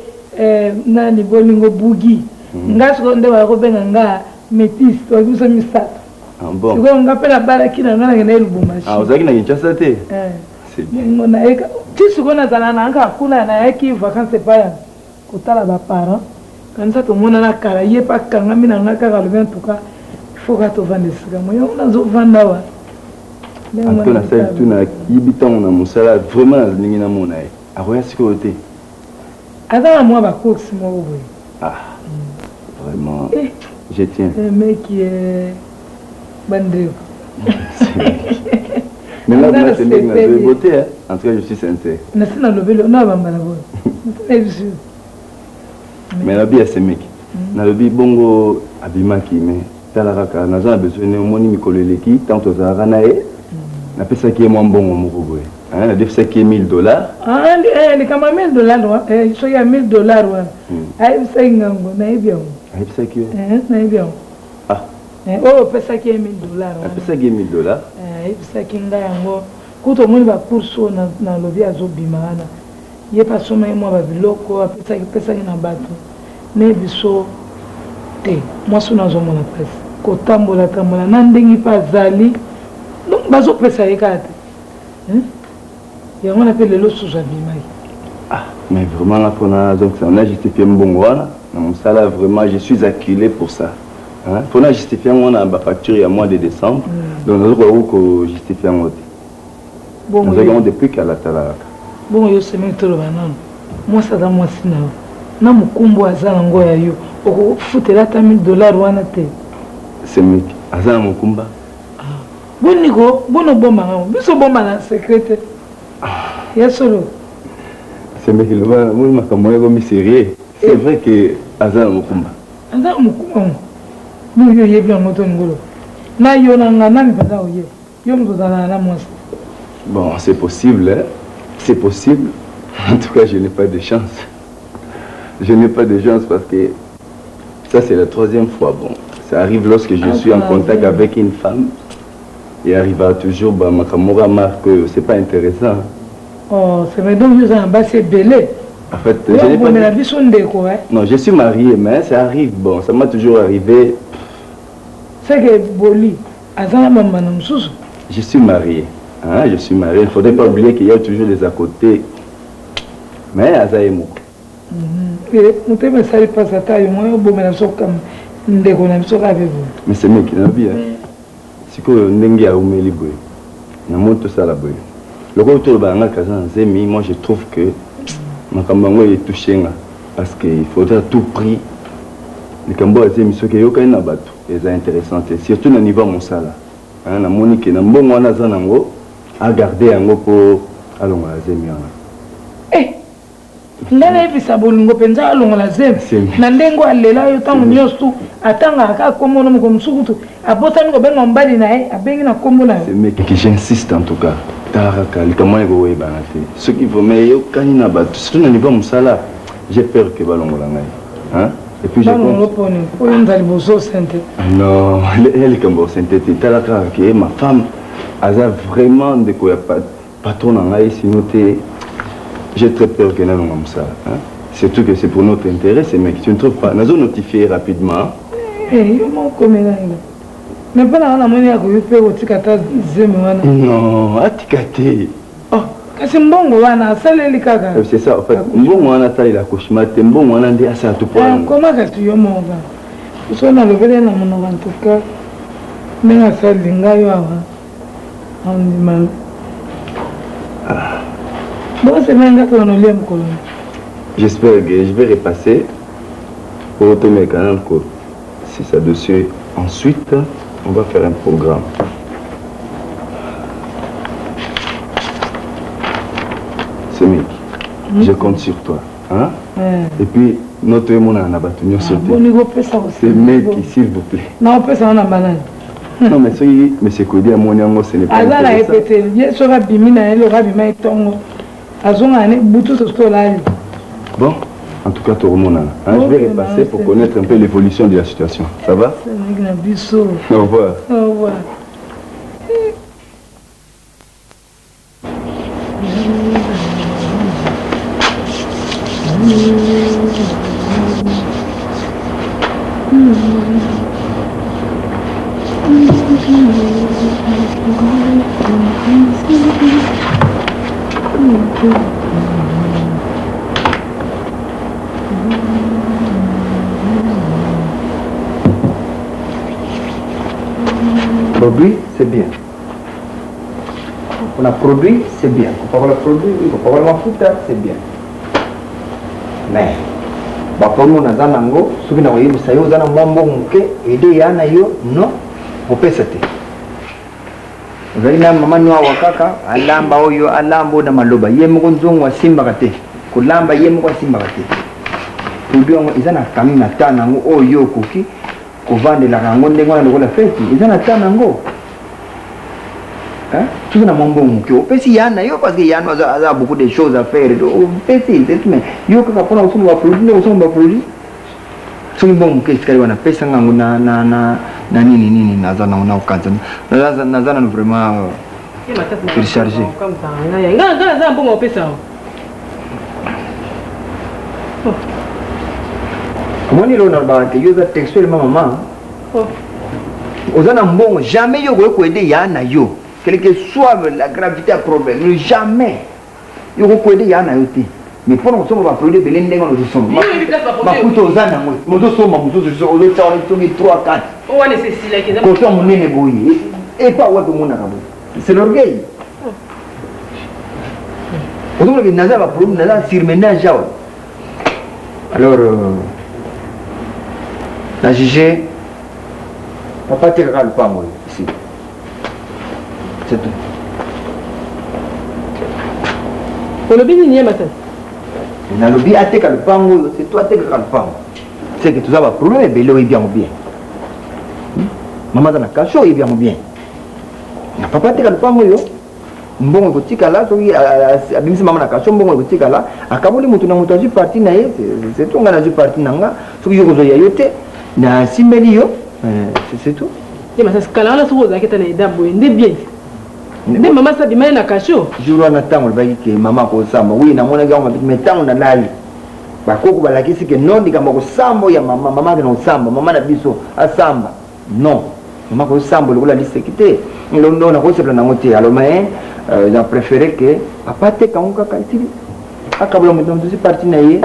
nani bolingo bugi. Ngaso nde ba ko benga nga métis, to biso misato. Ah bon. Tu vois, on appelle la baraki na ngana ngene lubumashi. Ah, vous avez na Kinshasa te. C'est bien. On a eka. Tu sais qu'on a dans na nka kuna na yaki vacances pa ya. Kotala ba parents. Quand ça tout le monde na kala ye pa kanga mina ngaka ka le en tout cas. Il faut que tu vendes ça. Moi on a zo vanda wa. En tout cas, ça tout na yibita on a musala vraiment lingi na mona e. A roya sécurité. Ada moi ba cox mo boy. Ah. Vraiment. Je tiens. Un mec qui est bandé. Mais là, c'est une beauté, hein. En tout cas, je suis sincère. Mais la vie, c'est mec. La vie, bongo, abimaki, mais talaraka, n'a pas besoin de moni mikoleleki, tant que ça ranae, n'a pas ça qui est moins bon au Mouroué. Hein, la def ça qui est $1000. Ah, les camarades $1000, je suis à $1000, aïe, ça y est, naïe bien. Aïe, ça qui est. Naïe bien. Ah. Oh, pesa qui est $1000. Pesa qui est $1000. Pesa qui est yango. Kuto moni ba kurso na lobi azobima wana. Ye pa soma mo ba biloko, pesa ki na bato. Ne biso te. Moi so na zo mona pesa. Ko tambola na ndengi pa zali. Donc bazo pesa ekate. Yango na pe lelo suza bima. Ah, mais vraiment là pour donc on a justifié mbongo wana. Na mosala vraiment je suis acculé pour ça. Hein? Pour nous justifier, on a une facture il y a mois de décembre. Donc nous avons justifié un autre. Nous avons depuis qu'à la talaka. Bon, je sais même tout le monde. Moi, ça dans moi si non. Na mukumbu azala ngoya yo. Oko futela ta $1000 wana te. C'est mec. Azala mukumba. Bon niko, bon bomba ngamo. Biso bomba na secrétaire. Ya solo. C'est mec le va moi makamoya comme sérieux. C'est vrai que azala mukumba. Azala mukumba. Nous y est bien moto ngolo. Na yo na ngana mi pata oye. Yo mzozana na mwasi. Bon, c'est possible, hein? C'est possible. En tout cas, je n'ai pas de chance. Je n'ai pas de chance parce que ça c'est la 3e fois. Bon, ça arrive lorsque je suis en contact avec une femme. Et arrive toujours, bah, ma camarade marque que c'est pas intéressant. Oh, c'est mais donc vous en bas c'est belé. En fait, je n'ai pas. Dit... Non, je suis marié, mais ça arrive. Bon, ça m'a toujours arrivé. C'est que Boli, je suis marié. Hein, je suis marié. Il ne faudrait pas oublier qu'il y a toujours des à côté. Mais Azaïmou. Mais c'est mieux qu'il n'a bien. C'est que Nengi a oumé les bouées. Il y a tout ça là-bas. Le retour de moi je trouve que ma campagne est touchée. Parce qu'il faudrait à tout prix. Les Cambodgiens, c'est ce qui est intéressant. Surtout au niveau de salaire. La Monique, na mbongo wana zanango a garder yango pour alonga la zemi wana. Eh, ndana ebisa bolingo penza alonga la zemi. Na ndengo alela yo tango nyosu atanga aka kombo no ko msukutu. Abotani ko benga mbali na ye, abengi na kombo na yo. C'est mec qui j'insiste en tout cas. Taraka likamwa ko weba na te. Ce qui veut mais yo kanina ba surtout au niveau musala, j'ai peur que balongo la ngai. Hein? Et puis je pense... Non, elle est comme synthétique. Ma femme a vraiment de quoi patron en aïe, sinon j'ai très peur qu'elle n'ait comme ça. Surtout que c'est pour notre intérêt, ces mecs. Tu ne trouves pas? Nous avons notifié rapidement. Non, atikate. Kasi mbongo wana asaleli kaka. C'est ça en fait. Mbongo wana tali la cauchemar, mbongo wana ndi asa tout point. Comment que tu yomonga? Uso na levele na mono en tout cas. Menga salinga yo awa. On demande. Bon c'est menga to no liem ko. J'espère que je vais repasser pour retourner quand même quoi. C'est ça dessus. Ensuite, on va faire un programme. Mec, je compte sur toi. Hein? Et puis, notre monde a battu. C'est mec, s'il vous plaît. Non, on peut ça en banane. Non, mais c'est que dire mon yango, ce n'est pas aza na intéressant. répété ye soki abimi na ye loki abima etongo azonga ne butu soki olali. Bon, en tout cas, tout le monde. Je vais repasser pour connaître un peu l'évolution de la situation. Ça va? Au revoir. Au revoir. Produit, c'est bien. On a produit, c'est bien. On parle de produit, on parle de mafuta, c'est bien. Mais, pour nous, nous avons ce que nous avons dit, nous avons aider yana yo, non, on peut s'aider. Vous avez maman nous wakaka, alamba oyo, alambo na maloba, yemo nzongo wa simba kate, kulamba yemo kwa simba kate. Produit on izana kami na tana ngo oyo kuki. Kovande la rango ndengo na lokola feti izana tana ngo tout na mambo muke opesi yana yo parce que yana a beaucoup de choses à faire opesi mais yo kaka pona usumba produit ne usumba produit sumba muke sikali wana pesa ngangu na nini nazana una ukanza nazana vraiment recharger comme ça nga za mbongo pesa comment il on a barqué yo za textuellement maman ozana mbongo jamais yo ko aider yana yo quelle que soit la gravité du problème jamais yo ko aider yana yo ti mais pour nous sommes va produire belende ngolo sommes ma kuto ozana mo moto soma moto zo ozo tawo tongi 3 4 on va laisser là qui ko to munene boyi et pas wapi mona kabo c'est l'orgueil ozo que naza va produire naza surmenage alors la jugé papa te regarde pas moi ici c'est tout on le bien ni matin na lobby atte ka le pango c'est toi te regarde pas c'est que tout ça va problème bello est bien maman dans la cacho est bien na papa te ka le pango yo mbongo kotika la soki abimisi mama na cacho mbongo kotika la akaboli mutu na mutu azu parti na ye c'est tout ngana azu parti nanga soki yo kozo ya yote na simbeli yo c'est tout et mais ça kala na soki ozaki tana idabo ende bien nde mama sabi mai na cacho jour wana tango lebaki ke mama kosamba oui namonaki yango mabiti mais tango nalali bakoko balakisi ke non likambo kosambo ya mama ke na osamba mama na biso asamba non mama kosambo lokola liseki te londo nakosepela nango te alors mais ils ont préféré que papa te kango kaka esili akabola moto mosusu parti na ye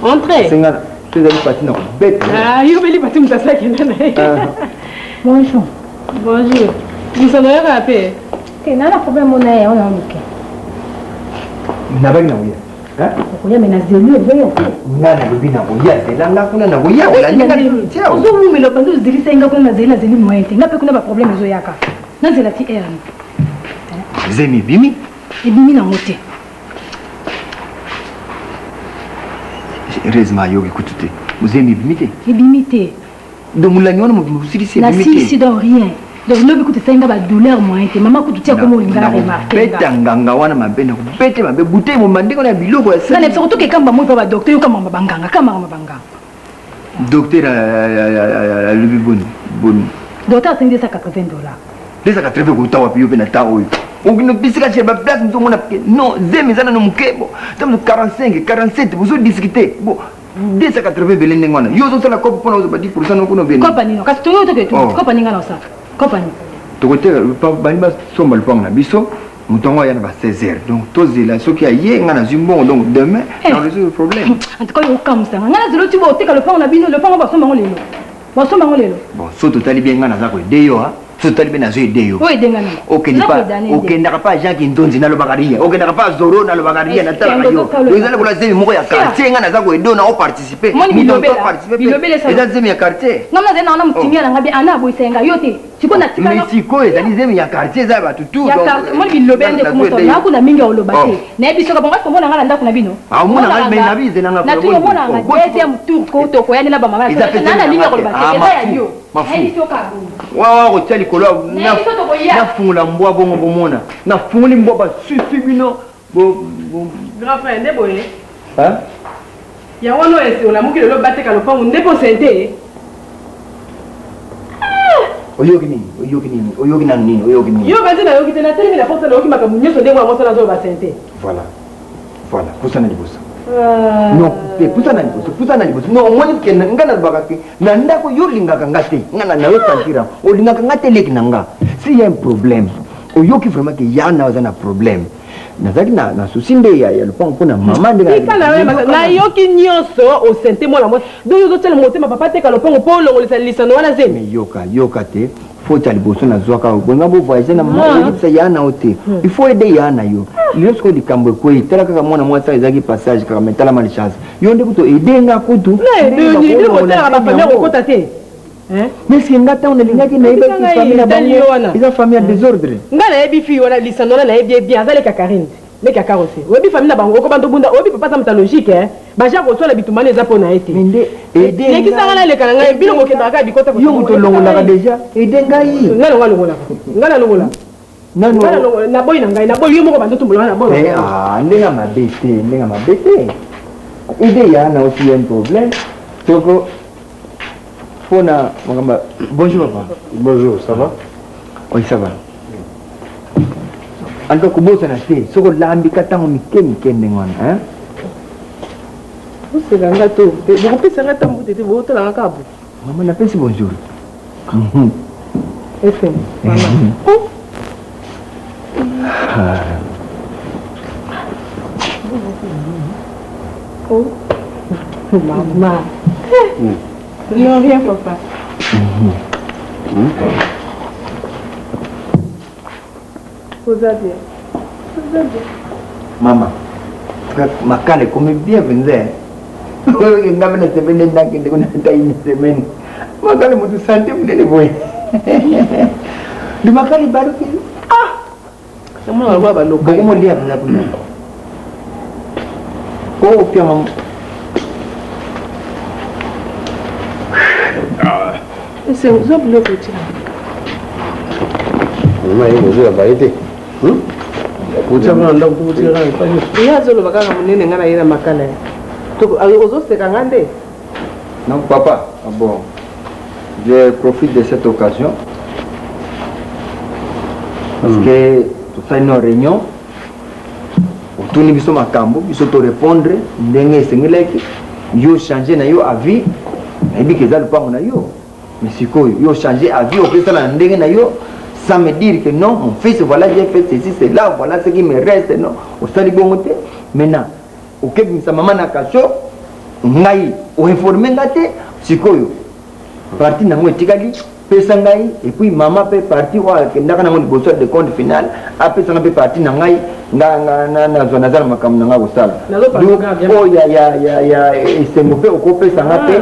entrez sengana tozali parti na kobeta yo beli parti moto asalaki nana Bonjour. bonjour misandoyaka ape Te nana problème ona ye ona muke. nabaki na koya Okoya mena zelu ezoyo. nga nalobi na koya zelanga kuna na koya olandinga ozomumela bando ozilisa inga kuna nazeli nazeli moyen te nga mpe kuna baproblème ezoyaka nazela ti air zemi bimi ebimi nango te heureusement yoki kutu te zemi bimi te ebimi te donc molangi wana mosilisi ebimi te nasilisi donc rien donc lobi kutu esalinga badouleur moyen te mama kutu tia komo olingaka beta nganga wana mabe na kobete mabe butei momandeko na biloko ya sana biso kotoka ekamba moi mpa badocteur yokamama banganga kamama banganga docteur alobi boni docteur asengi $180 lesaka trefe kota wapi yo mpe na ta oyo bisika chere baplace mozomona non zemi eza nano mokebo tamoso 45 47 bozodiscute bon 280 bele ndenge wana yo ozosala kope mpona ozoba 10% nokuna obene kopa nino kasi tongi otoketu kopa ninga na osaka kopa nino tokoteka bani basomba lupango na biso moto yango aya na ba 16 heures donc tozela soki aye nga nazwi mbongo donc demain na résoudre le problème en tout cas yo okamusanga nga nazelo ti boteka lupango na bino lupango basombango lelo basombango lelo bon so totali bien nga naza koede yo so totali bien nazo ede yo oyo edenga nini okendaka pa jean kindonzi nalobaka ria okendaka pa zoro nalobaka ria natalaka yo ezali kola zemi moko ya quartier nga naza koede yo na oparticipe eza zemi ya quartier nga nazali na wana motingia nanga bi ana aboyisenga yo te sikoyo natika mais sikoyo ezali zemi ya quartier eza bato tu ya quartier moi bilobe nde kumoto nakuna mingi oloba te nayebi soka bongo komona ngala ndako na bino omona ngai mais nabize nanga na tu omona nga deuxième tour ko to ko yani na ba mama na mingi oloba te eza ya yo nayebi soka bongo wa kotia likolo nafungula mbwa bongo bomona nafunguli mbwa basusi bino grand frère nde boye yango no ese olamuki lelo bateka lopango nde po sente oyoki nini yo banzi na yoki te na telemi na posa na yoki makambo nyonso ndenge yango osala zoyo basente voilà pusana liboso non pusana liboso non omoni ke nga nalobaka ke na ndako yo olingaka nga te nga na yo santira olingaka nga te leki na nga si y a un problème oyoki vraiment ke ya na oza na problème nazalaki na susi nde ya lopango mpona mama nayoki nyonso osente mwana mwasi donc ozotala motema papa teka lopango mpo olongolesa lisano wana zemi yoka te fota liboso nazwaka bonga bovoyage na moyebisa ya na yo te il faut aider ya na yo lorsque likambo ekwei tala kaka mwana mwasi ezalaki passage kaka me tala malchance yo nde kutu aide nga kutu kotelaka bafamille kokota te mais si nga ntango nalingaki nayebaki famille na bango eza famille ya désordre nga nayebi fi wana lisano wana nayebi bien aza leka karine leka karose oyebi famille na bango okoba ndobunda oyebi papa samta logique baja kosola bitumani eza mpo na ye te lekisanga naleka na ngai bino kokendaka kaka bikota yo moto olongolaka déjà aide ngai nga nalongolaka naboyi na ngai naboyi yo moko bandotumbola wana naboyi ndenge mabe te aide ya na aussi un problème soko Fona, bonjour papa. Bonjour, ça va? Oui, ça va. En tout cas, comment ça n'a fait? Ce que l'ambi katango mike ndengon, hein? Vous c'est un gâteau. Vous coupez ce gâteau, vous êtes vous la cabo. Maman l'appelle c'est bonjour. FM. Oh. Maman. Non, rien, papa. Vous avez. Maman, makale comme bien venu. Wewe ngame na semene ndaki ndiko na ini semene. Makale mtu sante mdeni boy. Di makale baru ki. Kama walikuwa baloka. Kama ndia kuna. Ko pia mama. C'est vous avez le petit. Maman, il a variété. Vous savez, on a beaucoup de gens. Il y a zolo bakanga munene ngana yena makala. To ozo sekangande. Non, papa. Ah bon. Je profite de cette occasion parce que tout ça une réunion. Tout ni biso makambo, biso to répondre ndenge sengeleki. Yo changer na yo avis. Et bien que ça le pango na yo. Mais si quoi, yo changer avis au fait ça na ndenge na yo. Sans me dire que non, mon fils, voilà, j'ai fait ceci, c'est là, voilà ce qui me reste, non. Au stade bon côté. Maintenant, au Québec, sa maman n'a qu'à chaud, ngai, au informé ngate, si quoi, parti n'a pas été gali, pesangai, et puis maman peut partir, que n'a pas besoin de compte final, après ça n'a pas parti nangai, na zona zala makam nanga usala. Oh ya, c'est mauvais au copé ça n'a pas,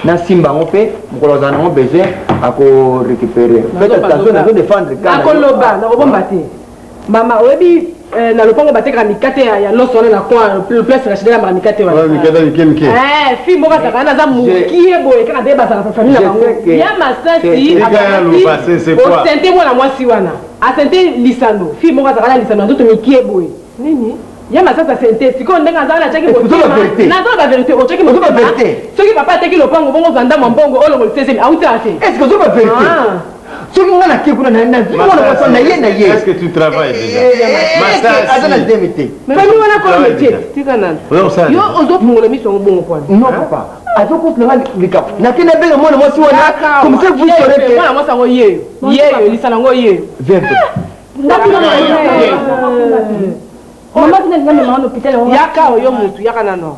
na simba ngope, mukoloza n'a pas besoin à récupérer. Faites attention à défendre. Akoloba, na obombati. Mama, oyebi na lopango bateka mikate ya loso na kwa le place la chidela ma mikate wa. Mikate mikemike. Fi mboka takana za mukie boye kana deba sa famille na bango. Ya masasi abati. C'est quoi? Sente mwana mwasi wana. Asente lisando. Fi mboka takana lisando ndoto mikie boye. Nini? Ya masasa sente siko ndenga za na chaki boye. Na ndo ba vérité o chaki boye. Soki papa teki lopango bongo zanda mbongo olongo lisese auta ate. Est-ce que c'est pas vérité? Ce qu'on a qui est-ce que tu travailles déjà? Mais nous on a quoi métier? Tu connais? Yo aux autres mon ami sont bons quoi. Non papa. A donc on prend les cas. Na kina bela moi moi si on comme ça vous saurez que moi ça ngoye. Ye lisana ngoye. Viens. Maman qui n'est pas dans l'hôpital. Yaka yo mutu yaka nano.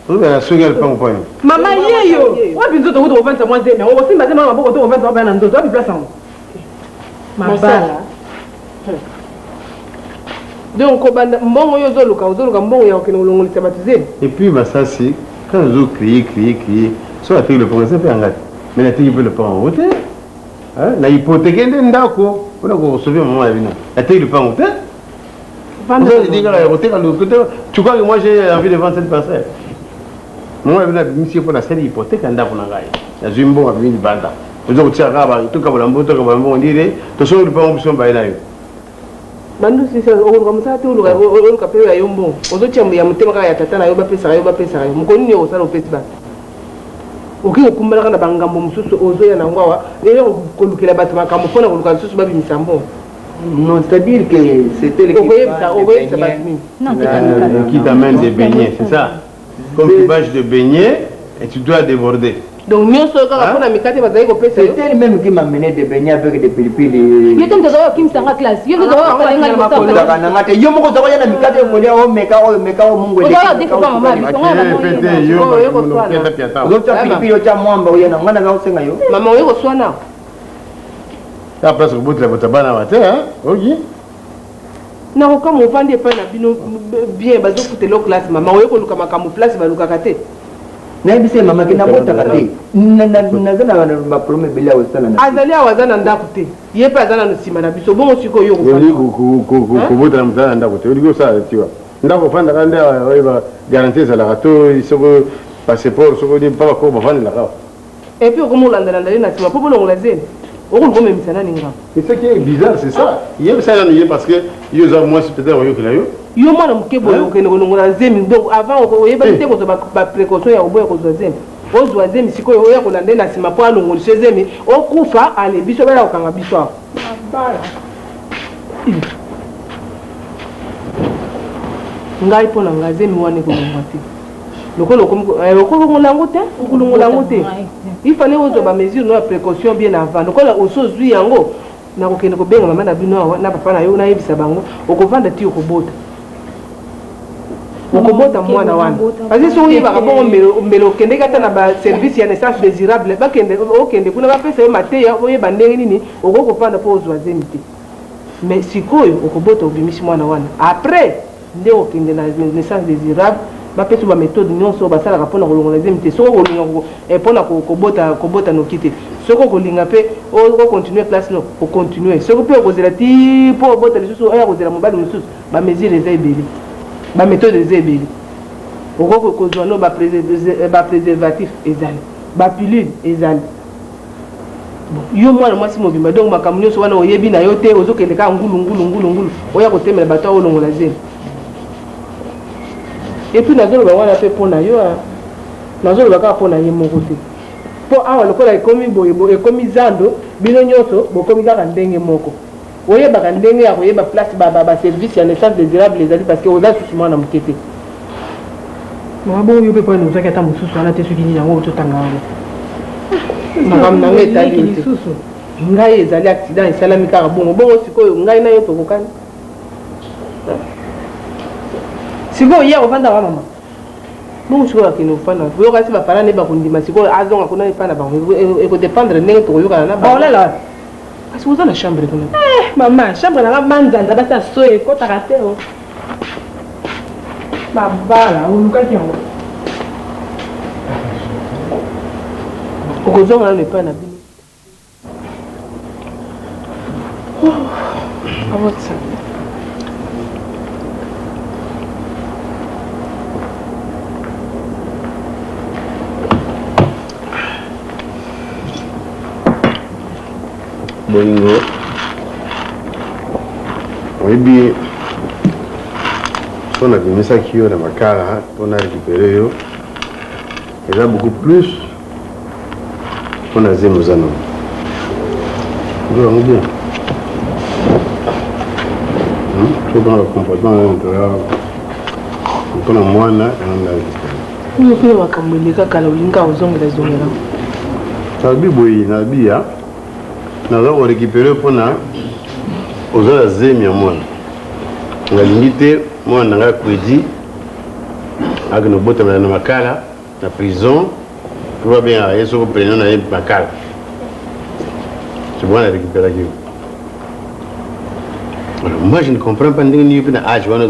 Vous avez soigné le pain point. Maman yeyo. Wa binzo to ko vendre moi zeme. O simba zeme mama boko to vendre ba na ndo. To bi place en. Mabala. Donc mbongo yo zoluka mbongo ya okino ulongolisa batuze. Et puis Masasi, quand ils ont crié, soit la fille le progrès fait en gâte. Mais la fille veut le prendre en route. na hypothèque ndako mpona kosouvir mama na bino ateki lupango te tu crois que moi j'ai envie de vendre cette parcelle moi na bimisi mpona asali hypothèque ya ndako na ngai nazwi mbongo bimi libanda oza kotia kaka tokabola mbongo ndire tosoki lupango biso mbaye na yo bandu sisa okoluka mosala te oluka mpe ya yo mbongo ozotia ya motema kaka ya tata na yo bapesaka yo mokoni nini okosala opesi bato oki okumbalaka na bangambo mosusu ozoya nango awa lelo kolukela bato makambo mpona koluka lisusu babimisa mbongo. Non, c'est-à-dire que c'était l'équipe qui t'amène des beignets, c'est ça. Comme tu bâches de beignets et tu dois déborder. Donc, c'était lui-même qui m'a mené des beignets avec des pilipili. Il était dans qui me sera classe. Il était dans la la place au bout de la botabana matin, hein? Oui. Non, comme on vend des pains à bino bien, bazo pour te classe, maman, on est comme un camouflage, va nous cacater. N'abise maman qui n'a pas tacate. N'a promis Bélia au salon. Azali à Wazan and Dakute. Il est pas dans le ciment, biso bon aussi ko yo. Garantir ça la râteau, il se passeport, ce que dit pas quoi, va vendre là. Et puis comment l'andalé na ciment pour on la zèle. Et ce qui est bizarre, c'est ça. Il y a ça parce que il y a moins peut-être au que là yo. Yo moi na mkebo yo ke no na zemi donc avant o yeba te ko ba précaution ya oboya ko zemi. O zwa zemi siko yo ya ko lande na sima po alongo zemi o kufa ale biso bela okanga biso. Bala. Ngai po na ngazemi wane ko ngati. Lokolo ngote il fallait ozo ba mesure no précaution bien avant lokola osozwi yango na kokende ko benga mama na bino na papa na yo na yebisa bango okovanda ti okobota mwana wana parce que so yeba ka bongo mbelo kende kata na ba service ya naissance désirable ba kende okende kuna ba pesa yo mateya oyeba ndenge nini okokopanda po ozwa zemite mais sikoyo okobota obimisi mwana wana après nde okende na naissance désirable bapesi ba méthode nyonso basalaka mpona kolongola zemite soko kolinga mpona kobota noki te soko kolinga mpe okontinue classe no okontinue soko mpe okozela ti mpo obota lisusu oya kozela mobali mosusu bamesure eza ebele baméthode eza ebele okokozwa no bapréservatif ezali bapilule ezali yo mwana mwasi mobimba donc makambo nyonso wana oyebi na yo te ozokende kaka ngulungulu oya kotemela bato ayo olongola zemi. Et puis nazolo ba wana pe pona yo nazolo ba ka pona ye moko te po awa lokola ekomi boye ekomi zando bino nyoso bokomi kaka ndenge moko oyeba ka ndenge ya koyeba place ba service ya naissance désirable les ali parce que oza susu mwana mokete mwa bo yo pe pona ozaki ata mosusu wana te soki nini yango ototanga wana makambo nango etali lisusu ngai ezali accident esalami kaka bongo sikoyo ngai na yo tokokani siko ya ofanda wa mama bongo siko akino ofanda yo kasi ba parane ba kundima siko azonga kuna ipana ba eko dépendre ndenge to yoka na ba olela kasi uza na chambre kuna mama chambre na manzanda basa soye ko takatero babala uluka kyango okozonga na ipana bi awotsa Bolingo oyebi mpona bimisaki yo na makala mpona récupéré yo eza beaucoup plus mpona zemi oza nano nzo yango bien sopona bacomportement mpona mwana yango mpe makambo eleka kala olinga ozongela nalobi boye nalobi ya naza korécupéré mpona oza na zemi ya mwana ngalingi te mwana na ngai akwedi akende kobotamela na makala na prison po babengaka ye soko prénom na ye makala c'est wana récupéraki yo. Moi je ne comprends pas ndenge nini mpe na age wana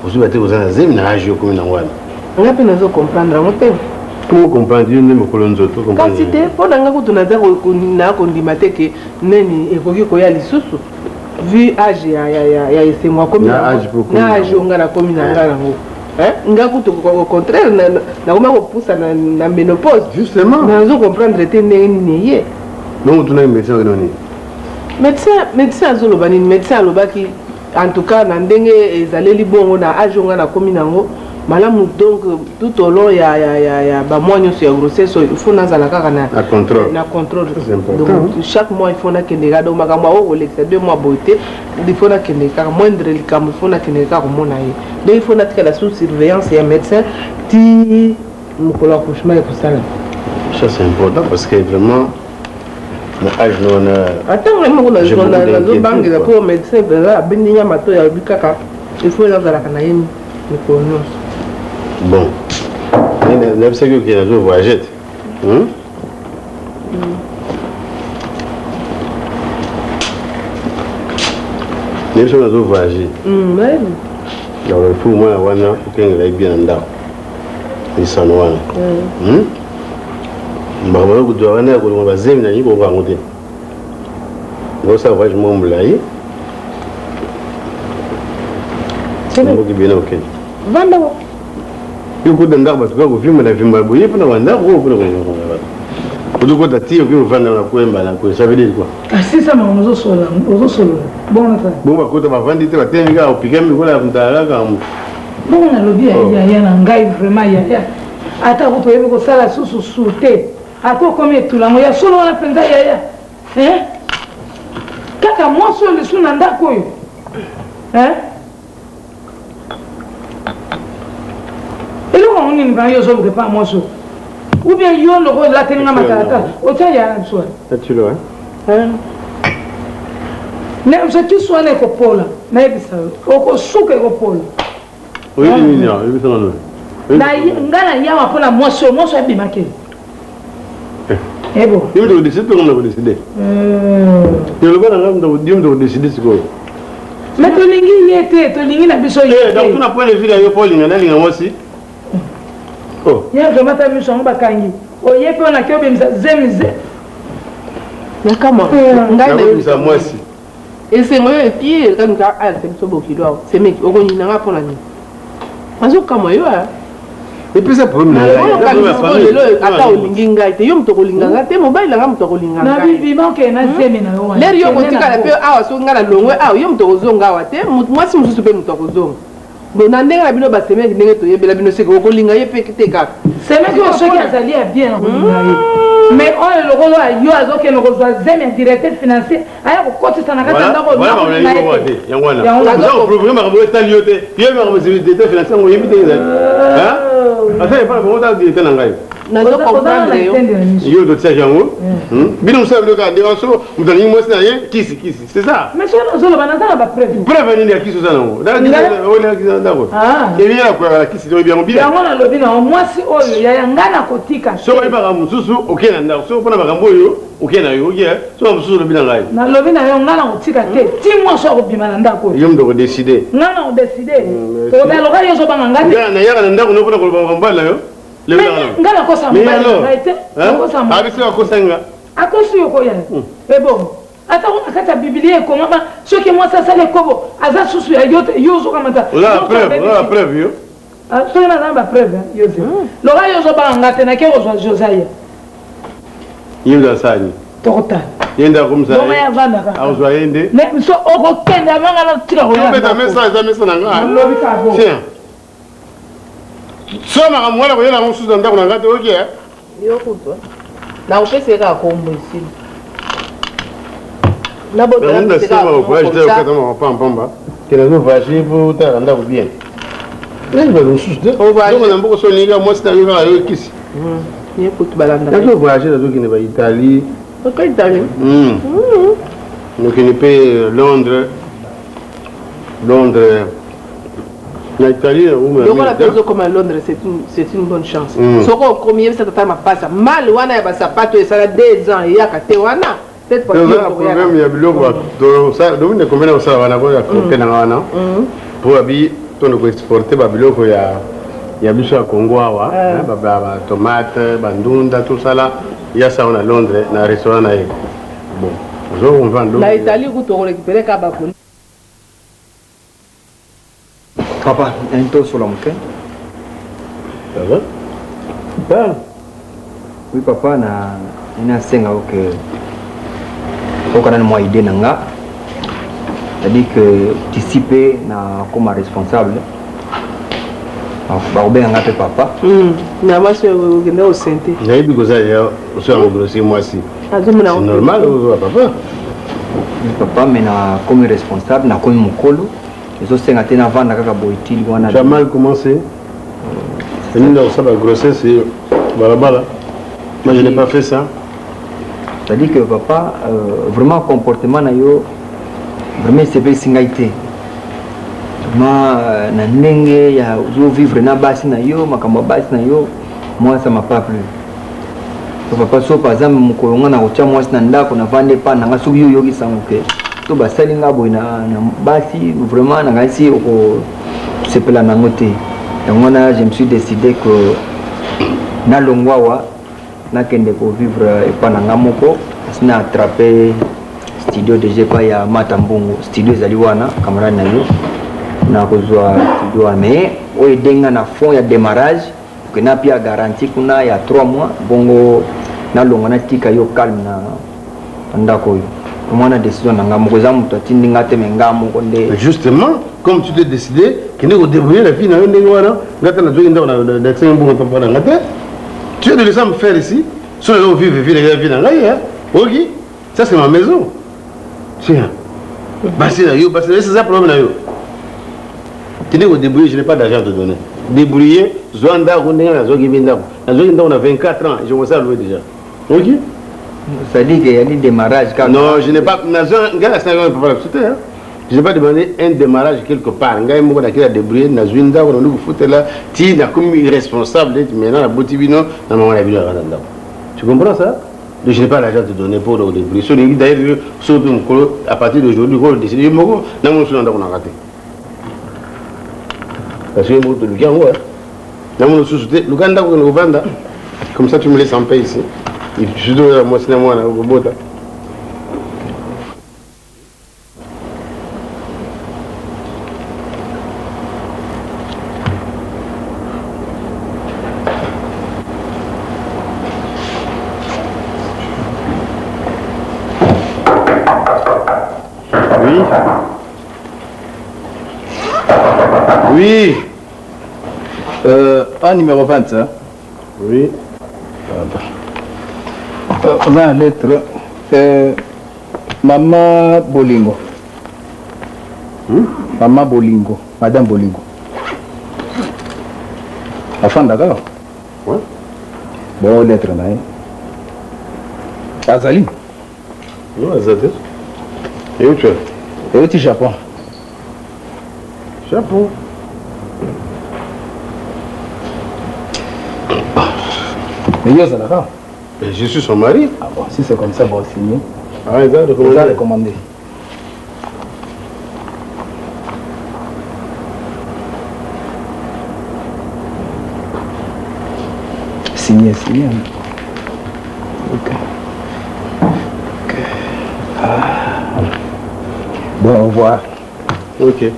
ozoba te oza na zemi na age yo komi nango wana nga mpe nazo comprendre yango mpe Comment comprendre ne me kolonzoto comprendre kasi te mpo na nga kutu naza kondima te ke neni ekoki koya lisusu vu age ya esengo akomi na age onga nakomi na nga nango nga kutu au contraire nakoma kopusa na ménopause justement nazo comprendre te ndenge nini ye donc tunaki médecin oyo nini médecin azoloba nini médecin alobaki en tout cas na ndenge ezaleli bongo na age onga nakomi nango malamu donc tout au long ya bamois nyonso ya grossesse il faut nazala kaka na contrôle donc chaque mois il faut nakende kaka donc makambo akokolekisa 2 mois boye te il faut nakende kaka moindre likambo il faut nakende kaka komona ye donc il faut natikala sous surveillance ya médecin ti mokolo accouchement ekosala ça c'est important parce que vraiment na age non atango moko nazobangela mpo médecin mpeza abendi nyama to yalobi kaka il faut nazalaka na ye mikolo nyonso bon nayebisa ki okende nazo voyage te nayebisa nazo voyage alors il faut mwana wana okengela ye bien na ndako lisano wana makambo yokutu wana ya kolonga bazemi na nyi kokango te ngosala voyage moko molai mboki bena okende vandako yokuta ndako bato kaka kovimba na vimba boye mpona bandako oyo mpona koaa odokota ti oki ovanda na koyemba na koesabeleli kua asisa makambo ozosolola bongo bakota bavandi te batemi kaka opikami kola mutala kaka bongo nalobi yaya na ngai vraiment yaya ata kutu oyebi kosala susu te ata okomi etulango ya solo wana mpenza yaya kaka mwasi oyo lisu na ndako oyo eloko yango nini bana yo ozoluka epa mwasi oyo ou bien yo loko olatelinga matalata otya yaya na biso wana ne objectif wana ekopola nayebisa yo okosuka ekopola nga na yawa mpona mwasi oyo mwasi oyo abimaki ebo yo mtoko décide mpe ngomna kodécide yoloba na nga yo mtoko décide sikoyo me tolingi ye te tolingi na biso ye donc tuna point de vue na yo mpo olinga nalinga mwasi ye vraiment ta biso yango bakangi oye mpe onaki obimisa zemize nakama ngai nayobimisa mwasi esengo oyo epie elikanuka ayakisa biso bokilo awo semeki okoninanga mpona nini azokama yo epesa lelo ata olingi ngai te yo moto kolinga ngai te mobali nanga moto kolinga leri yo kotikala mpe awa soki ngai na longwe awa yo moto kozonga awa te mwasi mosusu mpe moto akozonga bo na ndenge na bino basemeki ndenge toyebela bino seke okolinga ye mpe te kaka semeki oyo soki azali ya bien na kolinga ye mais oyo lokolo yo azokende kozwa zeme ya directeur financier aya kokotisa na kati ya ndako makambo etali yo te yo makambo directeur financier yango oyebi te ezali ata epana bango ta directeur na ngai yo totiaki yango bino mosala bino kaka ndenga so moto alingi mwasi na ye kisi c'est ça mais soki ozoloba naza na bapreuve preuve nini ya kisi oza nango ndako ebiyela koyaka kisi toyebi yango bien yango nalobi nango mwasi oyo yaya ngai na kotika soki oyebaka mosusu okei na ndako soki mpona makambo oyo okei na yo okia soki mosusu olobi na ngai nalobi na yo ngai na kotika te ti mwasi akobima na ndako oyo yo moto kodeside ngai na kodeside tokotaloka yo ozobanga ngai te nayaka na ndako no mpona koloba mobali na yo nga nakosa mobali na ngai te abisi akosenga akosi yo koya ebo ata kuna kati ya bibilia ekomama soki mwasi asala ekobo aza susu ya yo te yo ozokamata preuve yo soki naza bapreuve yo te loka yo ozobanga nga te nake kozwa josaya ye nde asani tokotala ye nde akomisa yavandaka akozwa ye nde so okokende avanga na tika koyobeta mesa eza mesa na nga so makambo wana koyela ngo mosusu na ndako na nga te okia yo kutwa na opesa kaka kombo esili nabotaapamba kenazo voyage po otala ndako bien mosusu te na mboko so olinga mwasi na yo kaka yo kisi nazo voyage nazokende baitalie nokende mpe Londres na Italie lokola mpe ozokoma Londres c'est une bonne chance soko okomi yebisa tata mapasa male wana ya basapato esala 2 ans eyaka te wana problème ya biloko domine komena kosala wana koya kokenanga wana mpo abi tondo koexporte babiloko Il y a biso à Congo, tomates, bandunda, tout ça là. Il y a ça à Londres, dans un restaurant. Bon, on vend l'eau. La Italie, vous te récupérez Kabakoni. Papa, un tour sur l'homme. Ça va? Parle. Oui, papa, il y a un signe que moi idée nanga. C'est-à-dire que participer comme responsable. Bien papa. Au santé. J'ai dit que ça, c'est moi aussi. C'est normal, papa. Papa, mais comme responsable, comme mon colo. Tu as mal commencé. La grossesse, voilà. Moi, je n'ai pas fait ça. C'est-à-dire que papa, vraiment, comportement, vraiment, c'est bien singaité. Je vivre na basi na yo, makambo basi na yo, moi ça m'a pas plu. Papa so par exemple mukolonga na kocha moi na ndako na vande pa na ngasu yo yoki sanguke. To basali ngabo na basi vraiment na ngasi ko sepela na ngote. Donc je me suis décidé que na longwawa na kende ko vivre et pas na ngamoko, sina attraper studio de Jepa ya Matambungu, studio zaliwana camarade na yo. Na kozwa studio mais o denga na fond ya démarrage que na pia garantie kuna ya 3 mois bongo na longa na tika yo calme na ndako yo comment na décision na ngamo za muto tindi ngate mengamo konde. Justement comme tu t'es décidé que ne débrouiller la fille na ndenge wana ngata na jogi ndako na d'accès mbongo papa na ngate tu es de laisser me faire ici sur le vivre vie na ngai hein. OK ça c'est ma maison tiens basi na yo basi c'est ça problème na yo. Tenez au débrouiller, je n'ai pas d'argent à te donner. Débrouiller, Zwanda, on a 24 ans, je me sais louer déjà. Ok? Ça dit qu'il y a des démarrages. Non, je n'ai pas. Je n'ai pas demandé un démarrage quelque part. Je n'ai pas débrouillé, tu es comme irresponsable maintenant la Botivino, tu comprends ça? Je n'ai pas l'argent à te donner pour le débrouiller. D'ailleurs, à partir d'aujourd'hui, je vais décider. Je vais raté. Parce que comme ça tu me laisses en paix ici. Je dois moi cinéma au Bota. Oui. Un numéro 20, hein? Oui. On a une lettre. Maman Bolingo. Maman Bolingo. Madame Bolingo. Enfant d'accord? Oui. Bon, lettre, là. Azali. Oui, Azali. Et où tu es? Et où tu es Japon? Japon. Mais yo, ça d'accord? Je suis son mari. Ah bon, si c'est comme ça, bon, signer. Ah, ils ont recommandé. Ils ont recommandé. Signer. Ok. Ah. Bon, au revoir. Ok.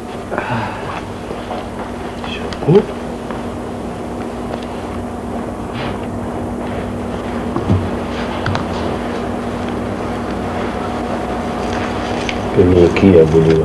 Qui a voulu.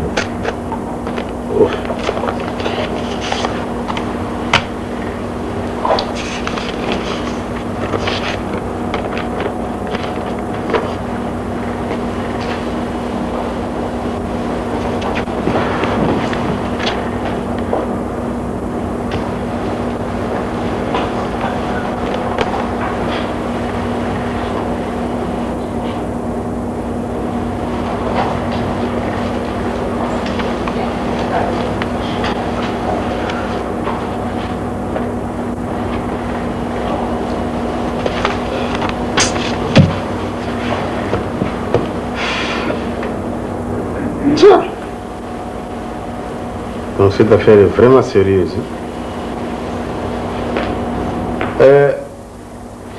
Donc cette affaire est vraiment sérieuse.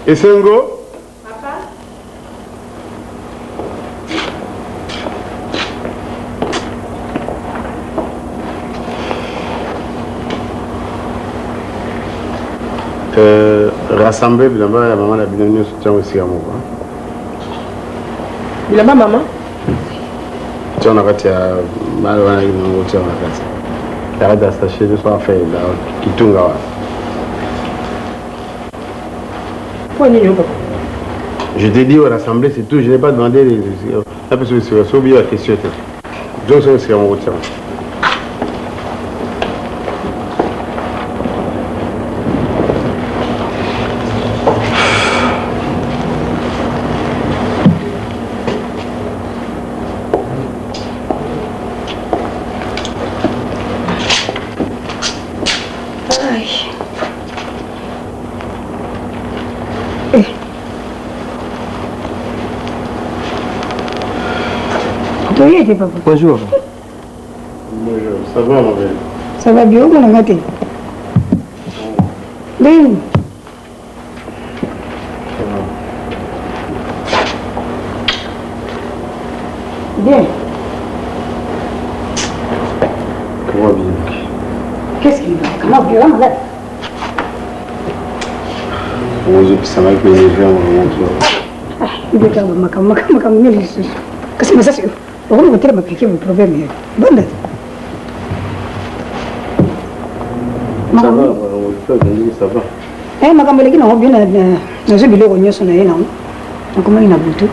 Esengo? Rassembler bilamba ya maman la bilamba soutien aussi à moi. Bilamba maman? Tu en as quand il y a mal ou un autre tu en as quand il y a des sachets de soir fait là qui tourne là. Je t'ai dit au rassemblée c'est tout, je n'ai pas demandé la personne sur le bien la question. Donc c'est mon routier. Papa. Bonjour. Bonjour, ça va ma belle? Ça va bien, mon amati? Bien. Bien. Comment bien? Qu'est-ce qu'il va? Comment bien, malade? Ça m'a plaisir de voir Il veut dire, qu'est-ce que c'est? On va te m'appliquer mon problème. Bon, ça va. Eh, ma camarade qui n'a bien dans un bureau on y sonne là. Donc comment il a bouté?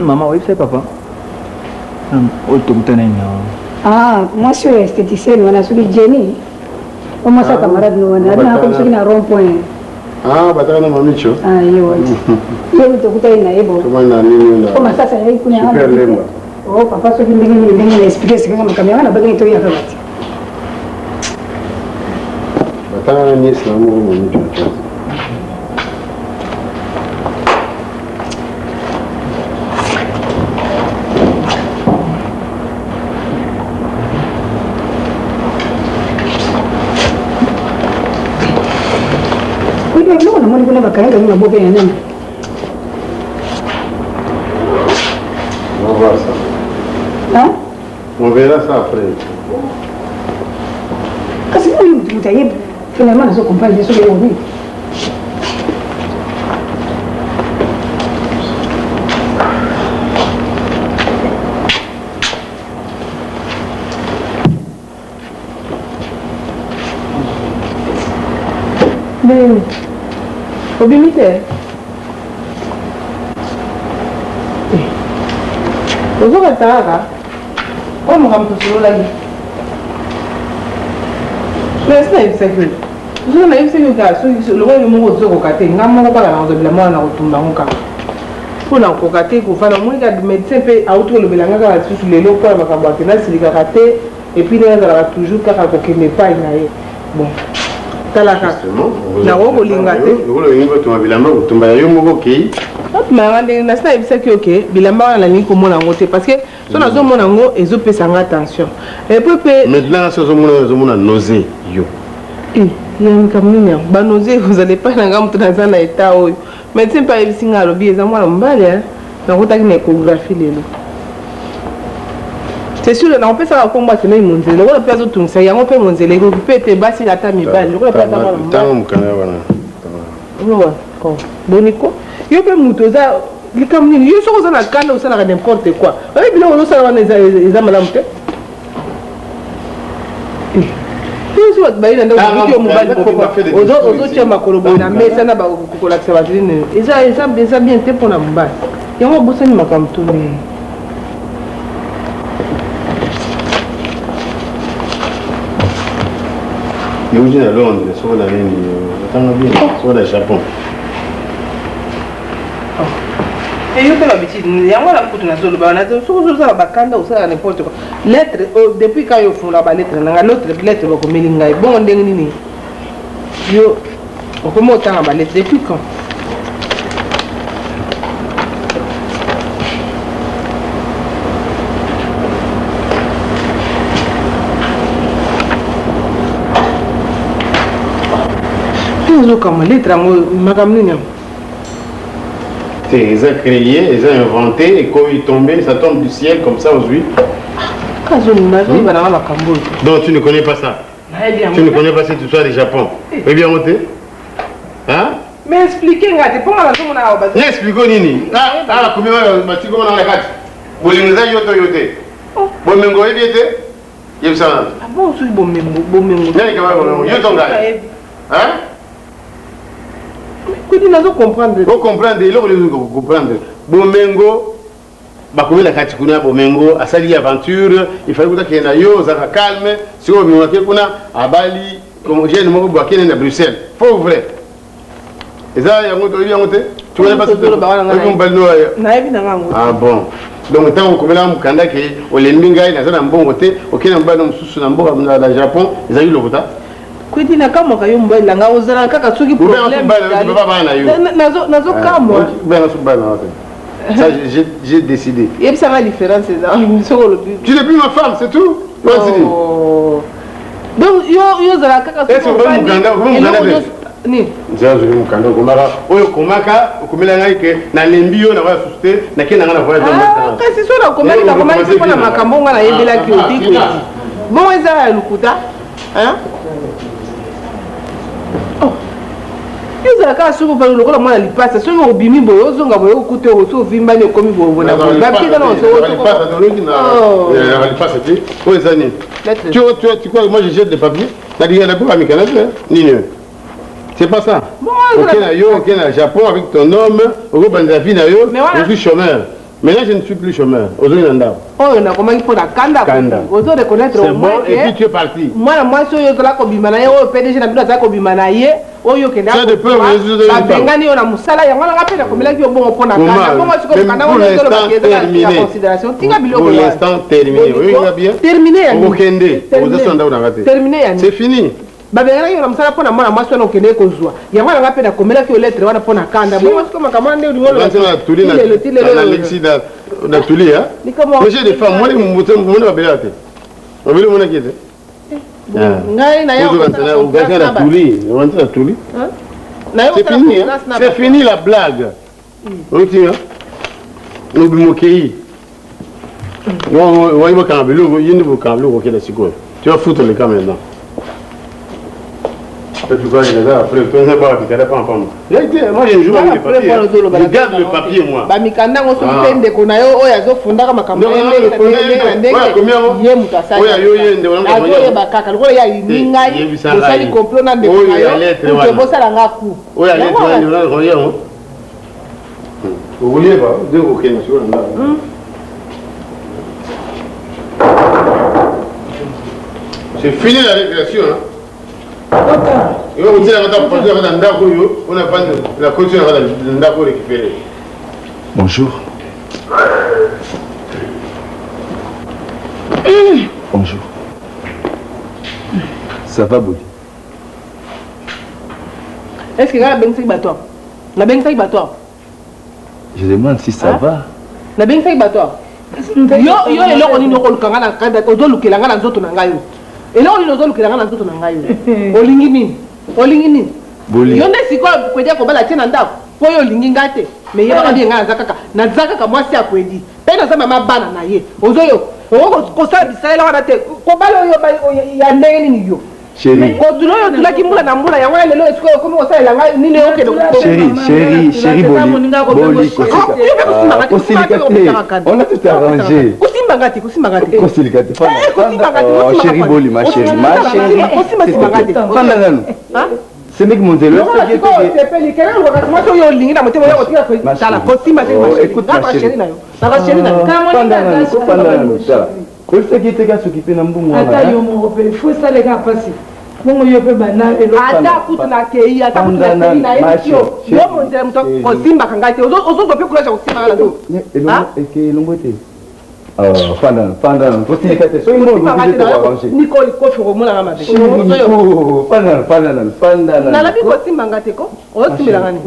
Maman, oui, c'est papa. Ah, moi je suis esthéticienne, on a suivi Jenny. Comment ça camarade nous on a comme ça qui n'a rond-point. Ah, batana mamicho. Ah, yo. Yo te kuta ina ebo. Comment ça ça y kuna. Super lemba. Oh, papa so bingi expliquer ce que kama kamera na bagani to ya kabati. Batana ni islamu mamicho. Moi, je ne sais pas si je vais faire ça. On va voir ça. Hein? On verra ça après. Parce que vous finalement, je comprends les choses aujourd'hui. Mais obimite ozokataka oyo makambo tosololaki mais sinayebisaki soki nayebisaki kaka soki lokoyo moko ozokoka te nga moko kaka na kozobela mwana na kotumba ngo kaka mpo na kokoka te kofana omoni kaka médecin mpe auti kolobela nga kaka lisusu lelo mpona makambo ake nasilikaka te epuis nde nazalaka toujours kaka kokende epai na ye bon talaka nako kolinga te olingi kotuma bilamba kotumba ya yo moko okei otumaka ndenge nasi nayebisaki oke bilamba wana nalingi komona yango te parce que so nazomona yango ezopesanga attention epuis mpe maintenant si ozomona nausée yo likambo nini yango banose ozala epai na nga moto naza na eta oyo médecin mpe ayebisi nga alobi eza mwana mobali nakotaki na échographie lelo c'est sûr nakopesaka kombo asemei monzele lokola mpe azotungisaki yango mpe monzele ekoki mpe ete basi ata mibali lokola mpe ata mwana ntango mokanda wana boniko yo mpe moto oza likambo nini yo soki oza na kanda osalaka n'importe quoi oyebi biloko ozosala wana eza malamu te soki bato bayi na ndako yo mobali ozotia makolo boye na mesa na bakolakisa bato nini eza bien te mpona mobali yango obosani makambo to ndenge euti na Londres soko na nini atanga bien soko na Japon yo mpe babitidi yango wana kutu nazoloba soki ozosala bakanda osala n'importe quoi lettre depuis ka yo ofungula balettre nanga lettre bakomeli ngai bongo ndenge nini yo okomi otanga balettre depuis quand Ils ont créé, ils ont inventé, et quand il tombait, ça tombe du ciel comme ça aujourd'hui. Donc tu ne connais pas ça? Tu ne connais pas cette histoire du Japon? Eh bien, monté? Hein? Mais expliquez, expliquez nini. Ah, combien tu comment on a la carte? Vous les avez yoté. Bon, mais vous avez bien été? Ah bon, c'est bon, mais hein? Vous comprendre. Vous comprenez, vous comprendre. Bomengo, bakoumi la katikuna Bomengo, asali aventure, il fallait qu'il y ait un yo, ça calme, si vous voulez qu'on a à Bali, comme j'ai le mot à Bruxelles. Faut vrai. Et ça, il y a un autre, tu connais pas ce que ah bon. Donc, tant que nous avons dit que les Minga, ils ont un bon côté, aucun n'a pas de sous dans le Japon, ils ont eu le quota. Kwidi na kama kayo mbali langa ozala kaka soki problème nazo kama ça j'ai décidé et puis ça va différence tu n'es plus ma femme c'est tout donc yo zala kaka ni njazo mukanda komaka oyo komaka okomela ngai ke na lembi yo na wa susute na kena ngana voyage kasi so na komeli ka komali ko na makambo ngana yebela ki oti bon eza lukuta hein ils ont qu'à se faire le rôle moi lipasse ce que obimi boyo zonga boyo kuté oso vimba ne komi boyo na ba pika na oso tu crois que moi je jette des papiers la diga na pas mi canal ni c'est pas ça OK na yo OK na Japon avec ton homme au bandafi na yo je suis chômeur. Maintenant, je ne suis plus chômeur. Aujourd'hui, oh, on a comment il faut la kanda. Aujourd'hui, reconnaître au moins. Et puis tu es parti. Moi, je suis là comme Bimanaye, au PDG, n'a plus de comme Bimanaye, au Yokena. Ça dépend de la Bengani, on a Moussala, il y a un rappel comme là qui est bon pour la kanda. Pour l'instant, terminé. Pour l'instant, terminé. Oui, il va bien. Terminé. Terminé. C'est fini. babengana yo na msala pona mwana mwasi wana okende kozwa yango na ngape na komela ki lettre wana pona kanda bon parce que makama nde uli ngolo na tuli na l'exida na tuli ha monsieur de femme moi mon babelate babele mona kete ngai na yo na tuli na tuli c'est fini la blague ok hein no bimokei no wa ka belo yindi bo ka belo ko keda siko tu vas foutre le camp maintenant. Tu vois, après, tu ne sais pas, tu ne pas en moi, j'ai joué avec les papiers. Je garde le papier, moi. Bamikanda, on se fait des conayo, oh, yazo funda ma campagne. C'est fini la récréation, hein. On a pas la caution récupérée. Bonjour. Bonjour. Ça va, Boli? Est-ce que la bengi batoire? La bengi batoire? Je demande si ça va. La bengi batoire? Yo eloko ni noko lukanga na kanda ozo lukelanga na nzoto na ngayo. Eloko ni ozo lukelanga na nzoto na ngayo. Olingi nini? Boli. Yo nde siko kwedi ko bala tena ndako. Po yo lingi ngate. Me yeba ka bien ngana zakaka. Na zakaka mwasi ya kwedi. Pe na zama mabana na ye. Ozo yo. Ko sa bisaela wana te. Ko bala yo ya ndenge ni yo. Chérie. Ko dulo yo tulaki mbula na mbula ya wana lelo esiko ko mo sa elanga nini yo kedo. Chérie Boli. On a tout arrangé. Kosilikati. Chérie Boli, ma chérie. C'est mec mon zélo. Écoute ma chérie. Pendant, possibilité, soyez moi, vous êtes arrangé. Nicole, quoi, faut remonter la main. Pendant. Nala bi ko simanga te ko. O similangani.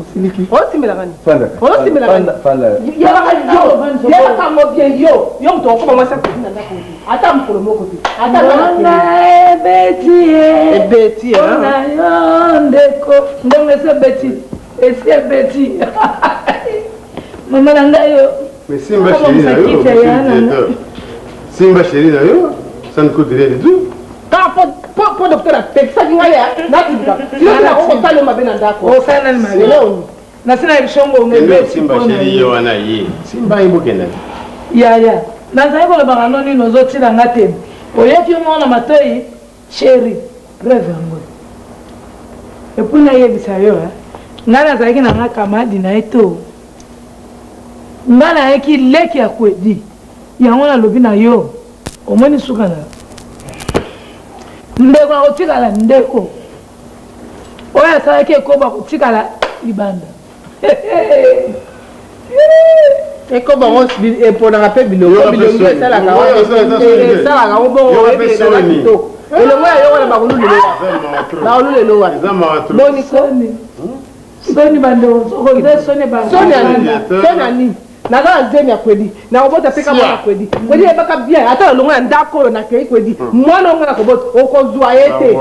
O similangani. Ya ka mo bien yo. Yo to ko mama sa ko nanda ko. Ata mkolo moko te. Ata na Betty. Na yo ndeko. Ndonge se Betty. Esi Betty. Mama nanga yo. Mais Simba chérie, ça ne coûte rien du tout. Pour docteur, c'est ça qui m'a dit. Simba chérie, Yohana, Simba Ibukena. Ya. Nazali ko lebanga noni nozoti na ngate. Oyeki mwana matoi chérie. Bref ngo. Et puis na yebisa yo, ngana zaki na ngaka madi na eto. Ngana yeki leki akwedi. Yango na lobi na yo. Omoni suka na. Ndeko otikala ndeko. Oya sa yeki ko ba otikala libanda. Et comme on se pour rappeler biloko ça la ga bon et le moya yo na bakulu lelo wa boni Soni bando ko soni ba soni naza nzemi akwedi na obota peka mwana akwedi kwedi ebaka bien ata longo ya ndako na kei kwedi mwana onga kobota okozwa yete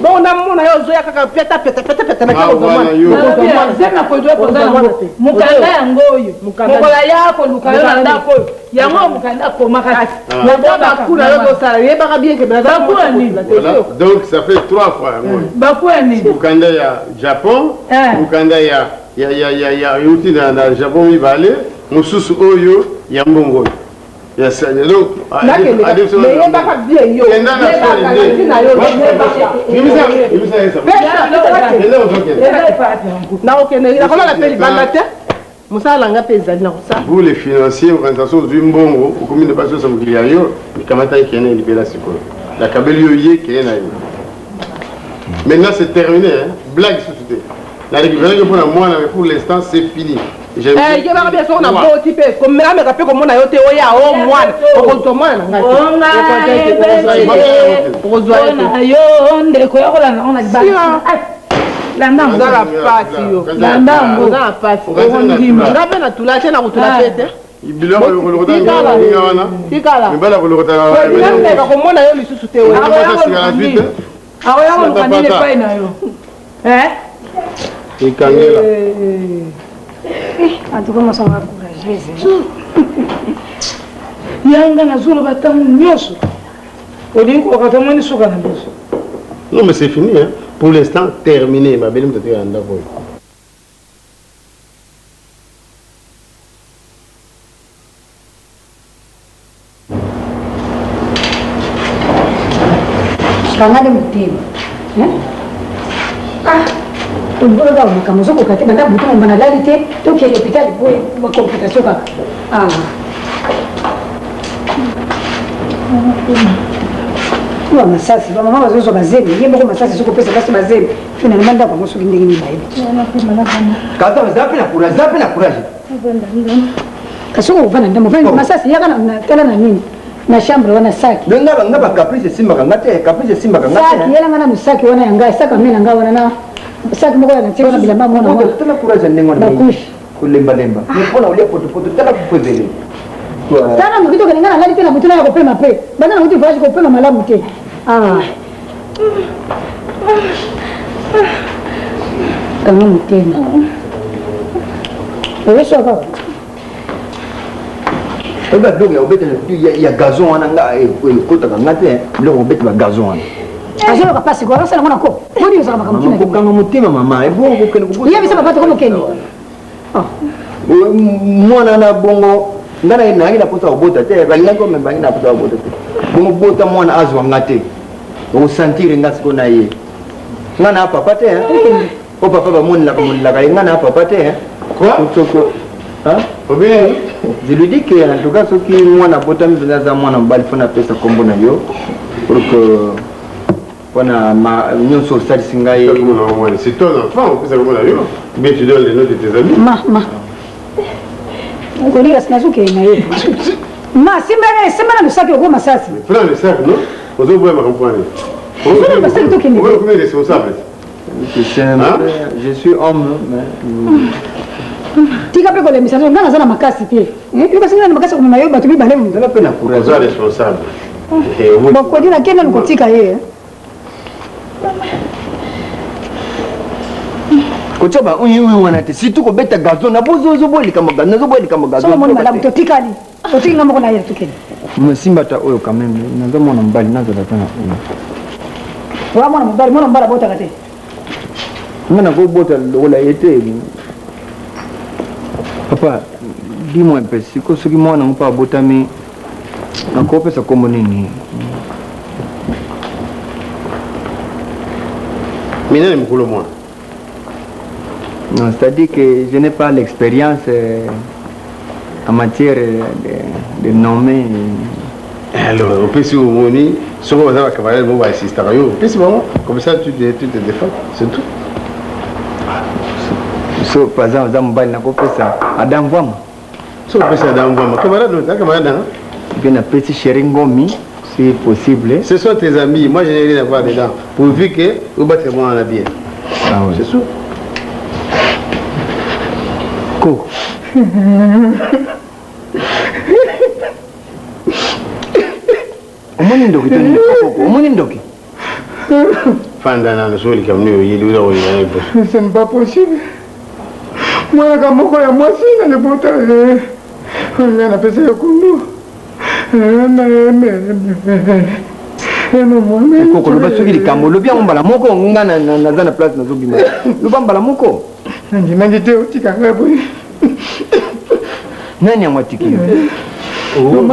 bon na mona yo zoya kaka peta na kaka mwana nzemi akwedi okozwa mukanda yango oyo mokola yako lukayo na ndako yango mukanda komaka na baba kuna yo kosala yebaka bien ke naza donc ça fait 3 fois bakwani mukanda ya Japon mukanda ya yuti na Japon mi vale mususu oyo ya mbongo ya sanya donc mais yebaka bien yo vous les financiers organisation du mbongo commune de baso samukili yo nikamata ikene libela siko la kabeli yo ye kena yo maintenant c'est terminé blague société. La récupération pour moi, mais pour l'instant, c'est fini. Je vais bien sûr, on a beau type, comme même avec un peu comme on a été au ya au mois, au contournement. On en tout cas, moi, ça m'a encouragé. Non, mais c'est fini. Hein. Pour l'instant, terminé. Ma belle était en d'accord. Tumbolo makambo zoko kati banda butu mbana lalite to ke hôpital pour ma complication ka Wa masasi ba mama bazozo bazemi yemba ko masasi zoko pesa basi bazemi finalement ndako ngo soki ndenge ni baibi kaza zapi na courage kasoko vana ndamo vana masasi yaka na tela na nini na chambre wana saki ngaba caprice simba ngate saki yela ngana musaki wana yanga saka mena ngaba wana na saki moko na tika na bilamba mwana mwana tela courage ndengo na kulemba nipona ulia poto tela kupwezele sana mukito kalingana ngali tena mutuna ya kopema pe bana na kuti vaji kopema malamu te kama mutena wewe baba eba dogo ya obeta ya gazon wana nga kota ngate lo obeta ba gazon wana azolo kapasi ko sala mwana ko bodi usaka makamukina ko kanga mutima mama ebo ko kene ko yebisa bapata ko mukeni mwana na bongo ngana ina ngina pota obota te balinga ko memba ngina pota obota te bongo bota mwana azwa ngate o sentir ngasi ko na ye ngana papa te o papa ba munla ka ngana papa te quoi hein bien je lui dis que en tout cas ce qui mwana bota mbina za mwana mbali fona pesa kombo na yo pour que wana ma nyonso sali singai c'est ton enfant pesa kombo na yo mais tu donnes les noms de tes amis ma Ngoli asinazuke na yeye. Ma simba na msaki kwa masasi. Prends le sac, non? On doit voir ma campagne. On est responsable. Je suis homme, mais... Tika pe kwa misano ngana sana makasi pia. Yuko singa na makasi kwa mayo batu bi balemu. Ndio pena kura. On est responsable. Ba kwa dina kenda nikotika yeye. Kochaba uyu wanate situ ko beta gazo na bozo boli kama gazo nazo boli kama gazo. So moni malamu totikali. Totinga ngamo na yeye tukeni. Msimba ta oyo kameme nazo mona mbali nazo datana uyu. Wa mona mbali bota kate. Mwana go bota lola yete. Papa, dis-moi un peu, si ce qui moi n'a pas botami, encore ça comme nini. Maintenant, il me moi. Non, c'est-à-dire que je n'ai pas l'expérience en matière de nommer. Alors, on peut se remonter, ce qu'on va faire, on va assister à eux. C'est bon, comme ça tu te défends, c'est tout. So, par exemple, dans le ça, Adam Vama. So, c'est Adam Vama. Camarade, bien un petit Sheringomi, si possible. Ce sont tes amis, moi je n'ai rien à voir dedans. Pourvu que vous battez moi en habillé. Ah oui. C'est sûr. Ko. Omoni ndoki tani koko, omoni ndoki. Fanda na soli comme nous, il est là. Ce n'est pas possible. Moi, quand je suis moi, si, je ne peux pas faire ça. Koko, le bateau qui est cambo, le bien on va la moko, on a na place na zobima. Le bamba la moko. Je m'en dis au tika ngabui. Nani amwatiki. Oh,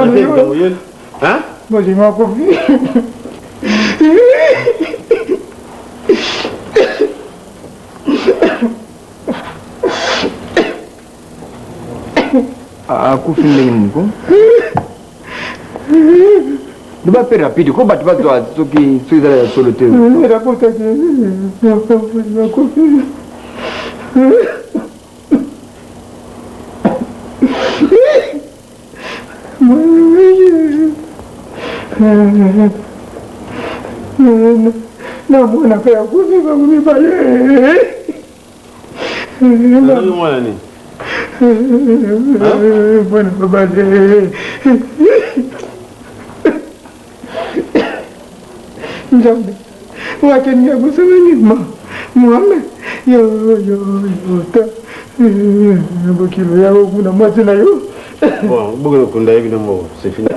hein? Moi, je m'en profite. Aku feeling ko. Duba pe rapide ko bat bat so ki so ida solo te. Era puta que no confio. No buena fea, pues va muy vale. No buena ni. Bueno, vale. Jambe. Wakenya kusema ma. Muhammad. Yo ta. Bokilo yao kuna maji na yo. Bon, bokilo kunda hivi ndio c'est fini.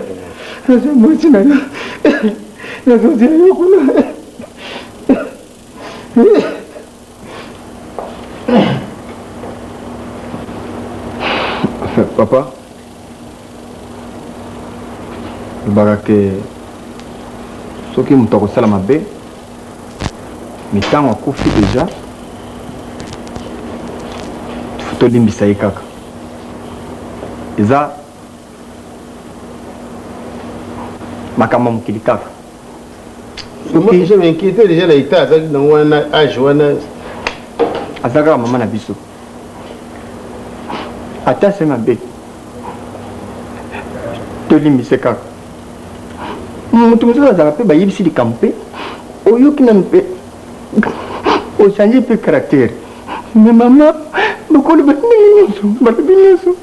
Sasa maji na yo. Na sasa yo kuna. Papa, barake soki mutu akosala mabe mitango akufi deja tolimbisa ye kaka eza makambo ya mokili kaka soki je m'inquiétais déjà na ita azalaki nango wana age wana aza kaka mama na biso ata se mabe tolimbise kaka moto mosusu azalaka mpe bayebisi likambo mpe oyoki nanu mpe ochange mpe caractère me mama bokoloba ndenge nyonso balobi nyonso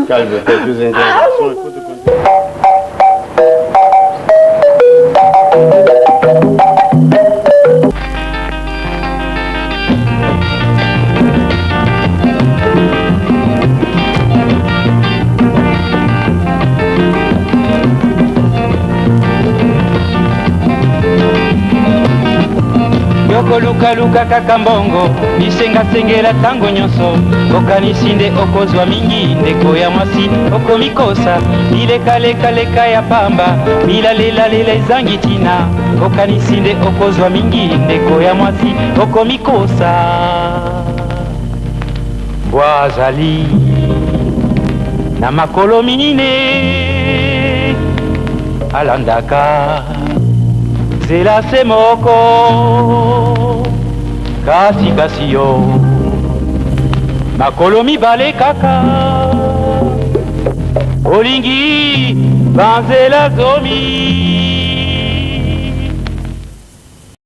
Calme-toi, plus intéressant, il faut te continuer. okolukaluka kaka mbongo bisengasengela ntango nyonso okanisi nde okozwa mingi ndeko ya mwasi okomikosa bilekalekaleka ya pamba bilalelela ezangi ntina okanisi nde okozwa mingi ndeko ya mwasi okomikosa bwazali na makolo mine alandaka nzela se moko kasi yo makolo mibale kaka olingi banzela zomi